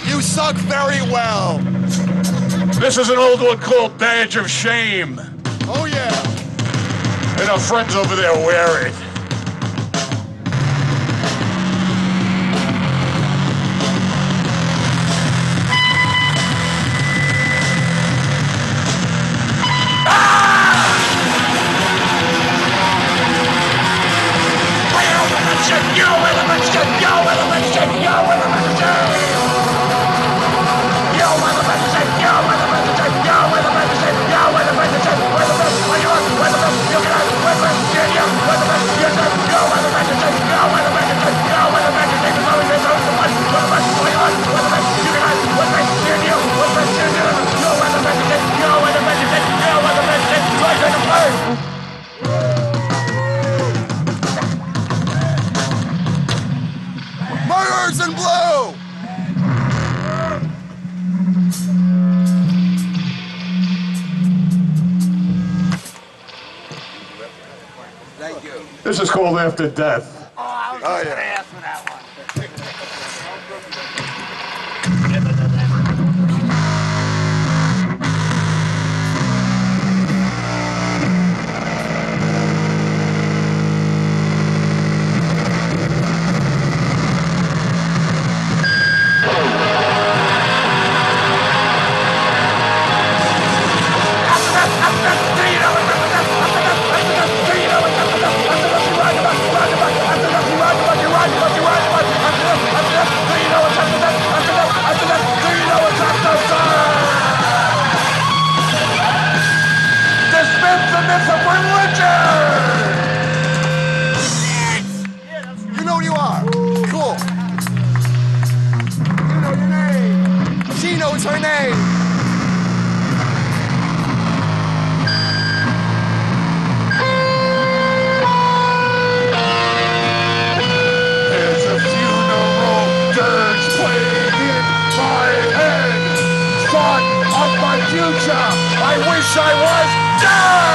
You suck very well. This is an old one called Badge of Shame. Oh, yeah. And our friends over there wear it. Murderers in blue! Thank you. This is called After Death. Oh, yeah. You know what you are. Cool. You know your name. She knows her name. There's a funeral dirge playing in my head. Son of my future, I wish I was dead!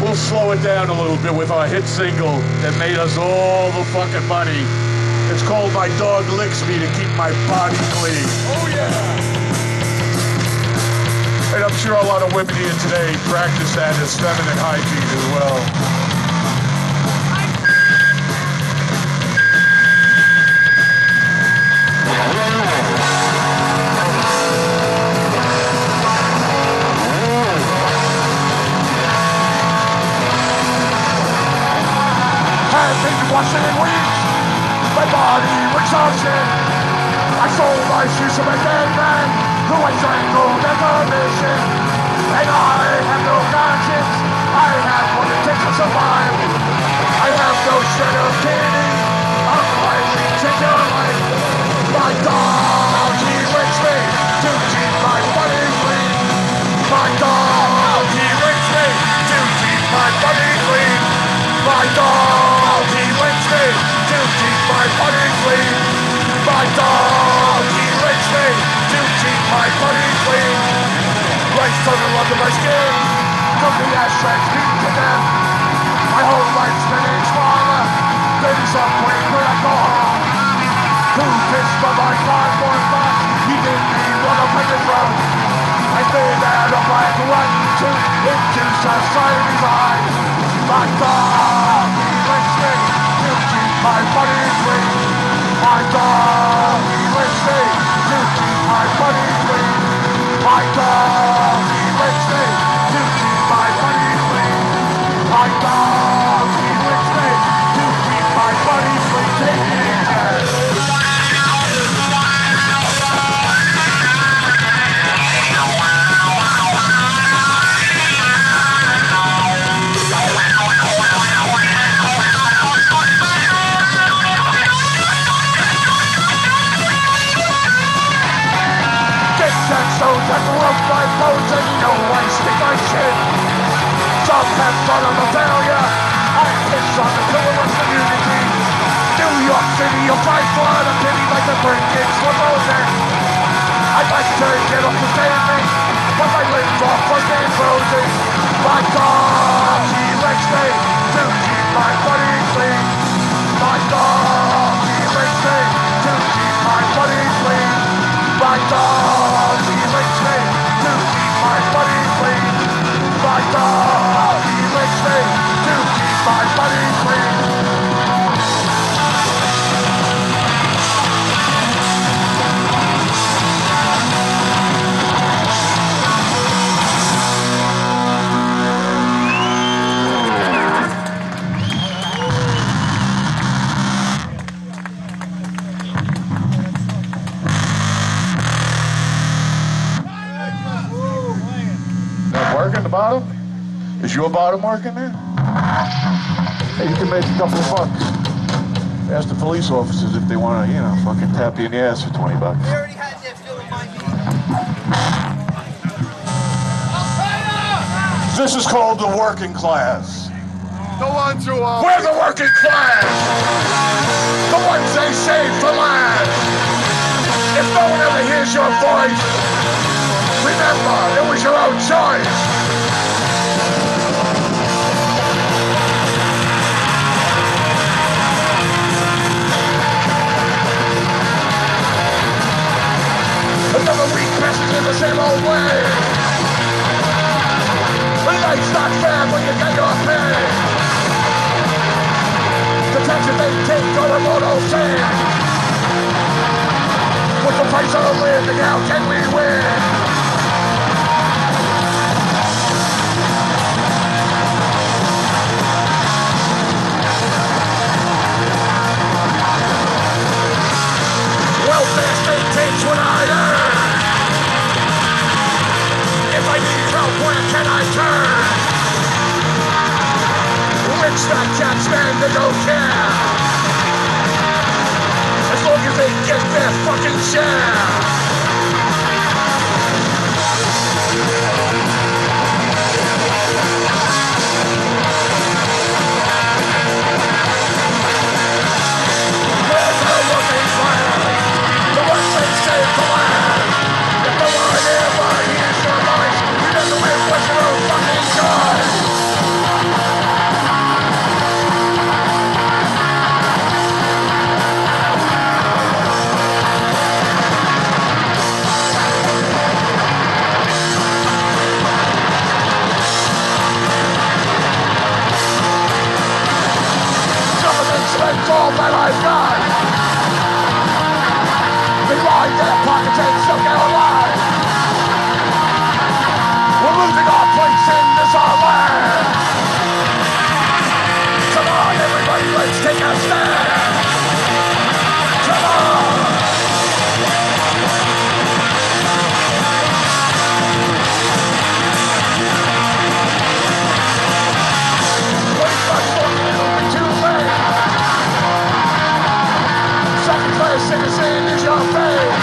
We'll slow it down a little bit with our hit single that made us all the fucking money. It's called My Dog Licks Me to Keep My Body Clean. Oh, yeah! And I'm sure a lot of women here today practice that as feminine hygiene as well. I've been washing in weeks, my body exhausted. I sold my shoes to a dead man who I strangled at the mission. And I have no conscience, I have what it takes to survive. I have no shred of candy, I'm fighting to your life. My dog, he licks me to keep my body clean. My dog, he licks me to keep my body clean. My dog, he licks me to keep my body clean. My dog, he licks me to keep my body clean. Rice tunnel under my skin, from the ashtrays beat to death. My whole life's been smaller, there's some point where I go home. Who pissed on my cardboard box? He didn't even want to pick it from. I fade out a black run into society's eyes. My dog, he licks me to keep my money clean. My dog, he licks me to keep my money clean. My dog, he licks me to keep my money clean. My dog, he licks me to keep my money clean. Take it, cash. Stones that broke my bones and no one speak my shit. Some have thought I'm a failure. I piss on the pillar of community. New York City, you'll fight for a pity like the burn kids were frozen. I'd like to get off the pavement, but my limbs are fucking frozen. My dog, he licks me to keep my body clean. My dog, he licks me to keep my body clean. My dog, he licks me to keep my body clean. My dog, he licks me to keep my body clean. Working the bottom? Is your bottom working there? Hey, you can make a couple of bucks. Ask the police officers if they want to, you know, fucking tap you in the ass for 20 bucks. We already had that feeling, Mikey. This is called the working class. The ones who are... We're the working class! The ones they save for last! If no one ever hears your voice, remember, it was your own choice! Another week passes in the same old way. Life's not fair when you get your pay. The taxes they take are immortal sin. What's the price of living? How can we win? Welfare state takes what I earn. If I need help, where can I turn? Rich that can't stand, they don't care. As long as they get their fucking share. Where's the working class? The ones they save for last. If no one ever hears your voice, you never win what's your own fucking choice. Spent all that I've got. They line their pockets and still get alive. We're losing our place in this our land. Come on, everybody, let's take a stand. Come on. Wait much longer, it'll be too late. Second-class citizen is your fate.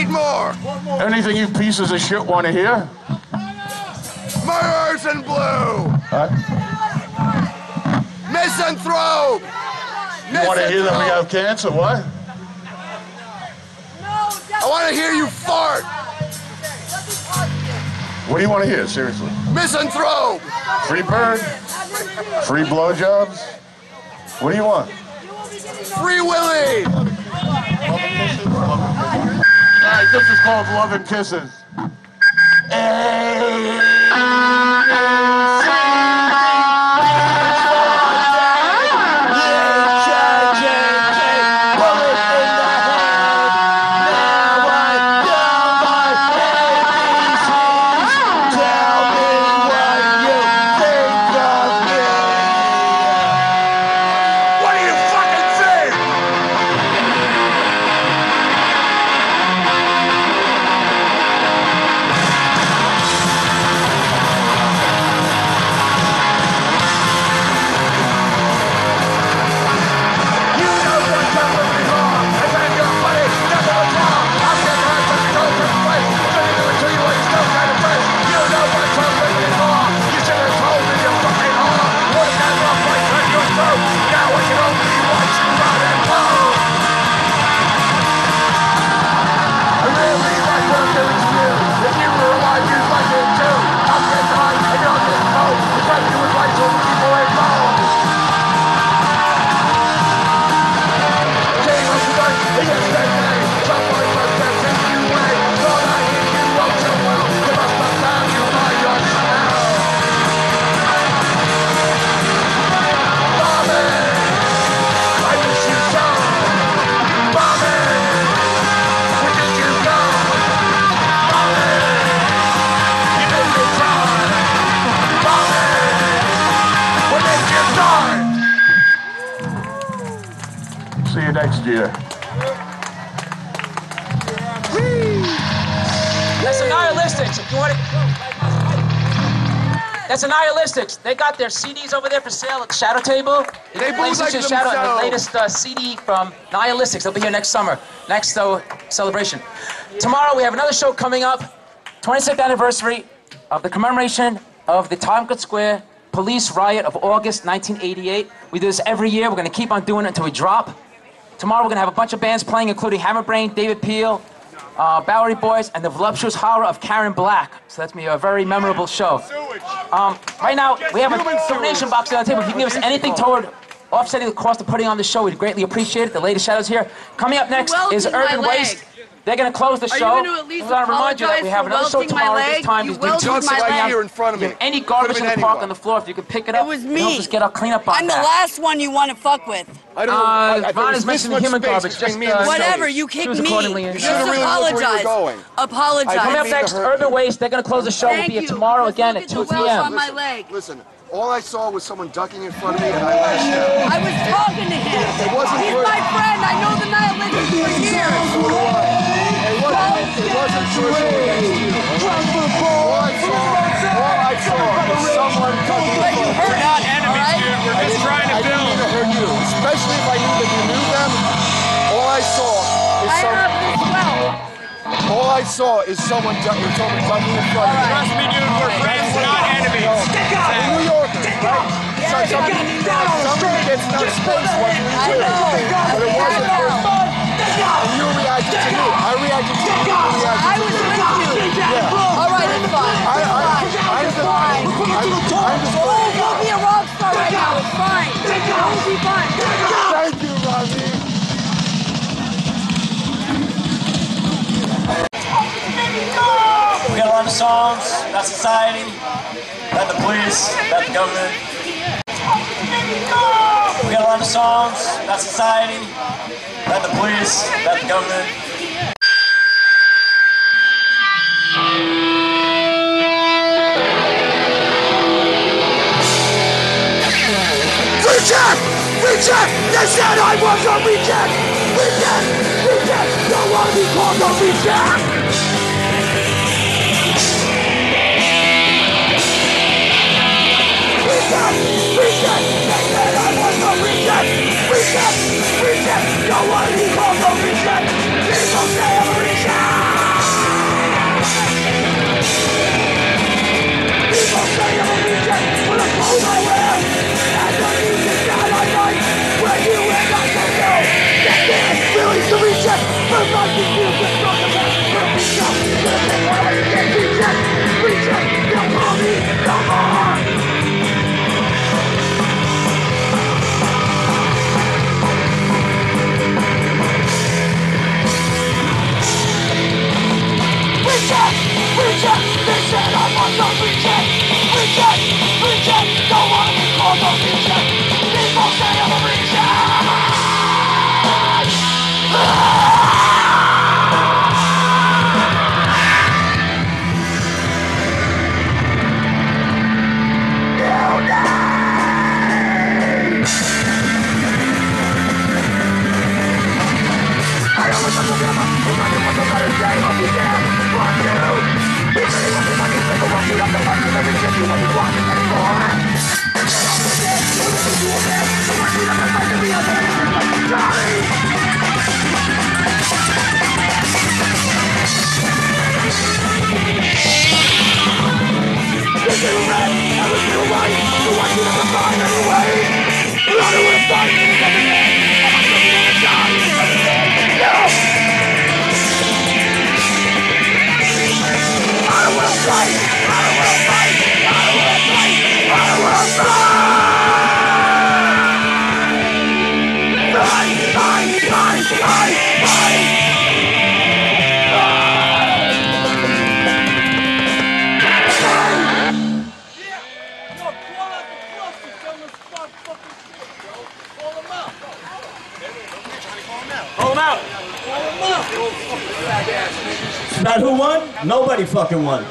8 more. Anything you pieces of shit want to hear? Murderers in blue. Misanthrope. You want to hear that we have cancer? What? I want to hear you fart. What do you want to hear? Seriously. Misanthrope. Free bird. Free blowjobs. What do you want? Free Willy. Alright, this is called Love and Kisses. See you next year. That's NIHILISTICS. If you want to... That's NIHILISTICS. They got their CDs over there for sale at the Shadow Table. They bootleg Shadow, the themselves. latest CD from NIHILISTICS. They'll be here next summer. Next celebration. Tomorrow we have another show coming up. 26th anniversary of the commemoration of the Tompkins Square police riot of August 1988. We do this every year. We're going to keep on doing it until we drop. Tomorrow we're going to have a bunch of bands playing, including Hammerbrain, David Peel, Bowery Boys, and the voluptuous horror of Karen Black. So that's going to be a very memorable show. Right now, we have a donation box on the table. If you can give us anything toward offsetting the cost of putting on the show, we'd greatly appreciate it. The latest Shadows here. Coming up next is Urban Waste. They're going to close the show. Are you going to at least I want to remind you that we have another show tomorrow at this time. You welted my leg. Here in front of me. Any garbage in the park on the floor, if you could pick it up, It was me. we'll just get our cleanup on I'm the that. last one you want to fuck with. I don't know. Ron is mentioning human garbage. Just Whatever, you kicked me. accordingly. Just should've really looked where you were going. Apologize. Coming up next, Urban Waste. They're going to close the show. We'll be here tomorrow again at 2 p.m. my leg. Listen, all I saw was someone ducking in front of me and I lashed out. I was talking to him. It wasn't He's for- my friend. I know the NIHILISTICS for years. It wasn't personal against you. All I saw was someone ducking in front of me. We're not enemies, dude. We're just trying to build. I didn't mean to hurt you, especially if I knew that you knew them. All I saw is someone. All I saw is someone ducking in front of me. Trust me, dude, we're friends, not enemies. We're New Yorkers, right? Somebody gets enough space once we do. But it wasn't personal. And you reacted to me. I reacted to you. You reacted I to was me. with you. Yeah. All right, it's fine. I'm just You'll be a rock star right now. It's fine. It'll be fine. Thank you, Ravi. We got a lot of songs about society, about the police, about the government. We got a lot of songs about society, about the police, about the government. Reject! Reject! They said I was a reject! Reject! Reject! Don't want to be called a reject! Reject! Reject! They said I was a reject! Reject! Reject! Don't want to be called a reject! People say I'm a reject! Reject, they said I must not reject. Reject, reject, don't wanna be called a reject. People say I'm a reject. Not who won? Nobody fucking won.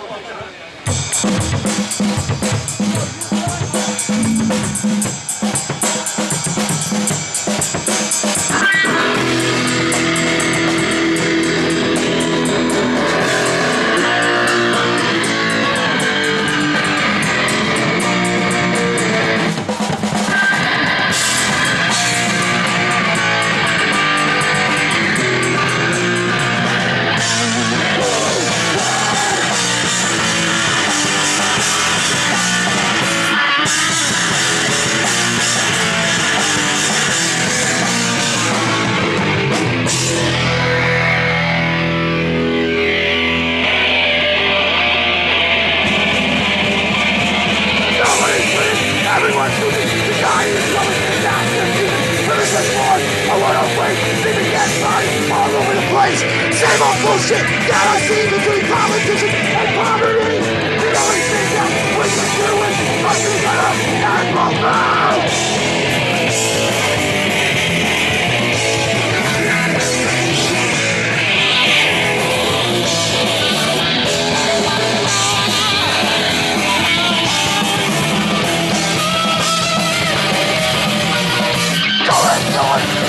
Same old bullshit that I see between politicians and poverty. The only thing that we can do is come together and move out.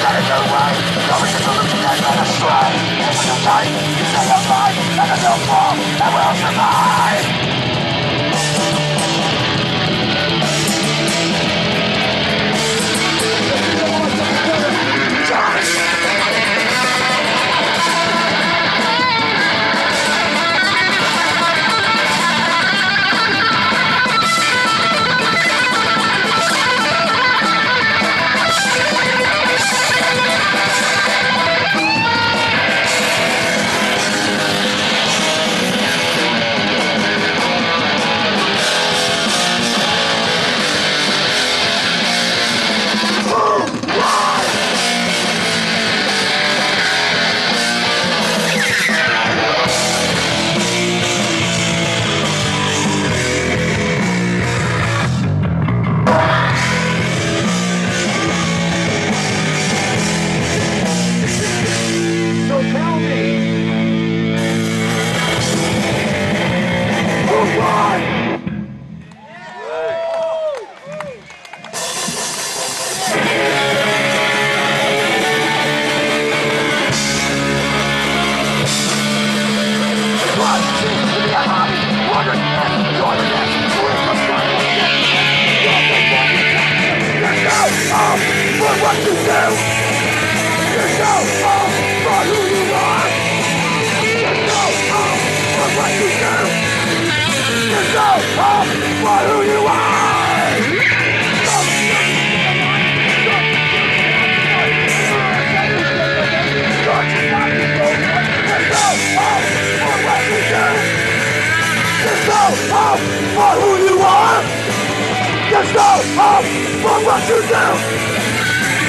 That is the way. Going to hallucinate and astray. It's a time, you say I'm right, and a new form that will survive. What you do, you know for who you are. You know for what you do. You know for who you are. For who you are. Just know for what you do.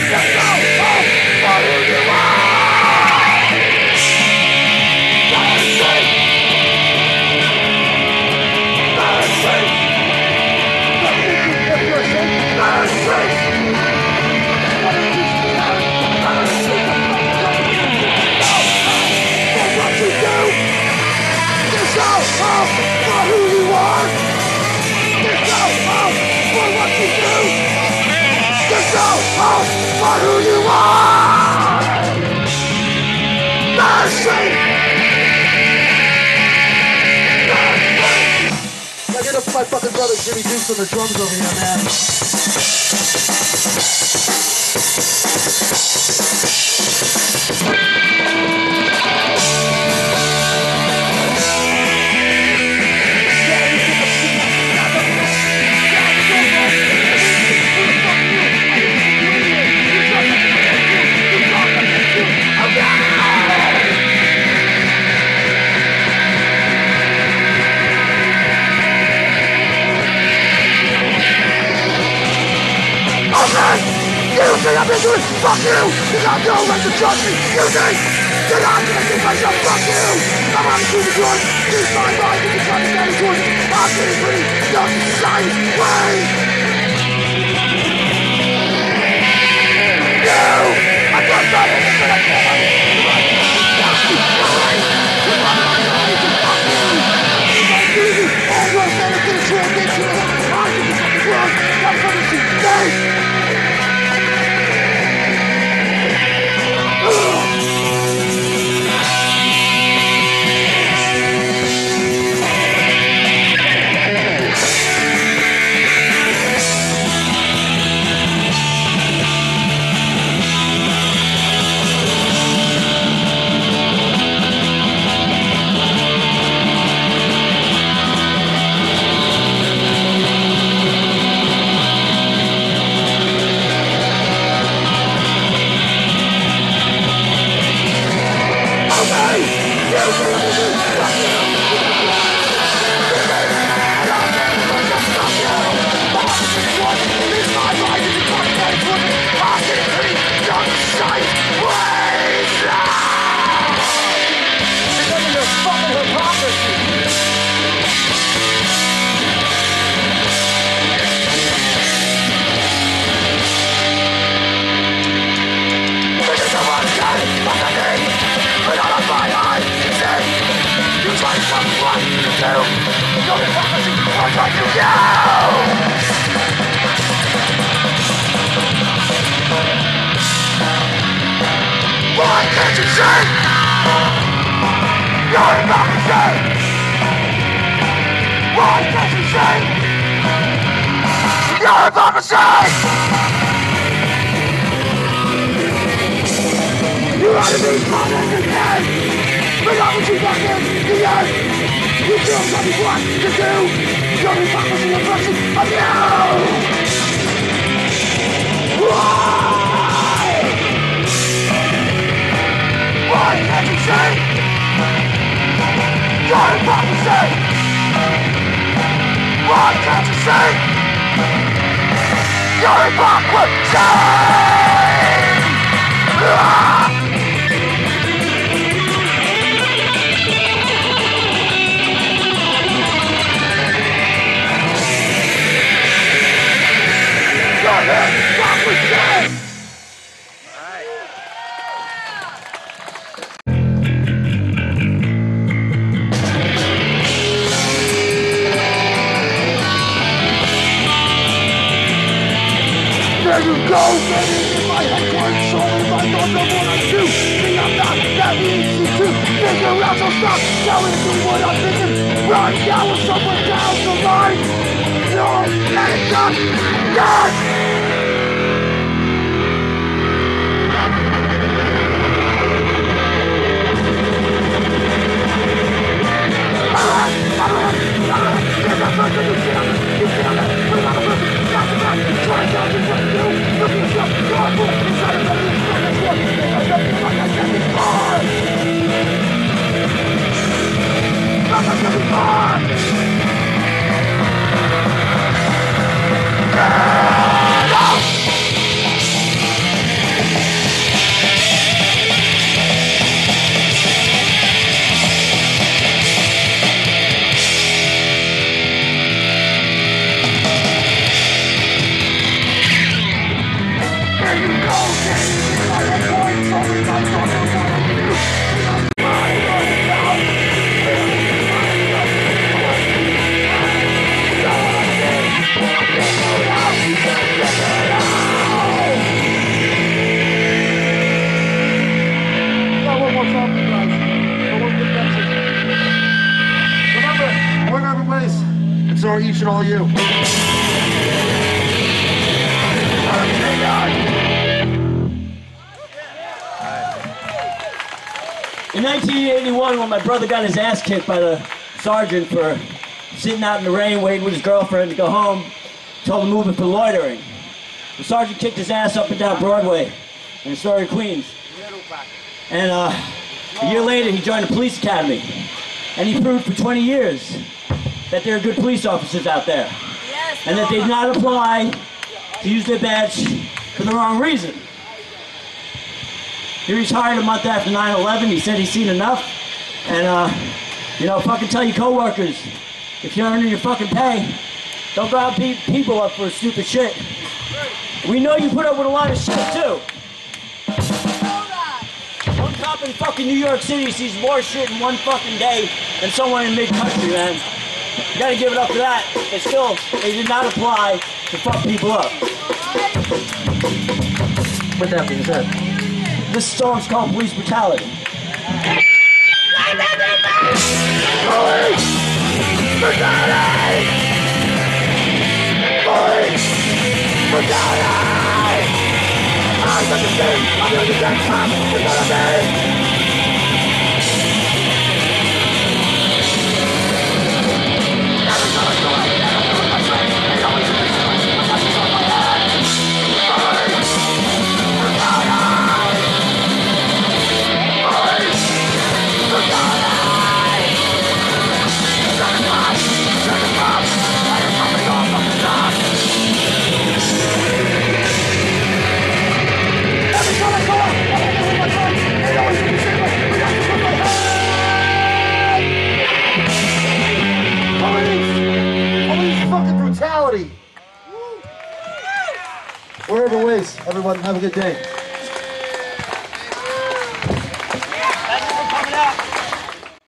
Just know for who you are. brother Jimmy Dukes on the drums over here, man. You think I've been doing? Fuck you! You got no right to judge me! You think that I'm gonna keep myself? Fuck you! I'm on to the joint! Use my mind and try to get it towards it! I'm getting free! Don't decide! Wait! You! I'm not fighting it, but I can't! All your benefits will get you in the eyes of the fucking world! I'm coming to you! Why can't you say you're hypocrisy? Why can't you say you're hypocrisy? You ought to be caught in the head, but not what you fucking the end. You feel something what to do. You're hypocrisy impression of you. Why can't you say you're hypocrisy? Why can't you say you're hypocrisy? There you go, baby, in my headquarters, so if I don't know what I do, think I'm not that easy to figure out, so stop telling me what I'm thinking. Right now with someone down the line, you're not done. so are each and all you. In 1981, when my brother got his ass kicked by the sergeant for sitting out in the rain waiting with his girlfriend to go home, told him to move it for loitering. The sergeant kicked his ass up and down Broadway in Astoria, Queens. And a year later, he joined the police academy. And he proved for 20 years that there are good police officers out there. And that they did not apply to use their badge for the wrong reason. He retired a month after 9/11. He said he's seen enough. And, you know, fucking tell your coworkers, if you're earning your fucking pay, don't go out and beat people up for stupid shit. We know you put up with a lot of shit, too. One cop in fucking New York City sees more shit in one fucking day than someone in mid-country, man. You gotta give it up to that. But still, they did not apply to fuck people up. With that being said, this song's called Police Brutality. Police Brutality! Police Brutality! I'm the same, I'm the same, I'm Wherever ways, everyone have a good day.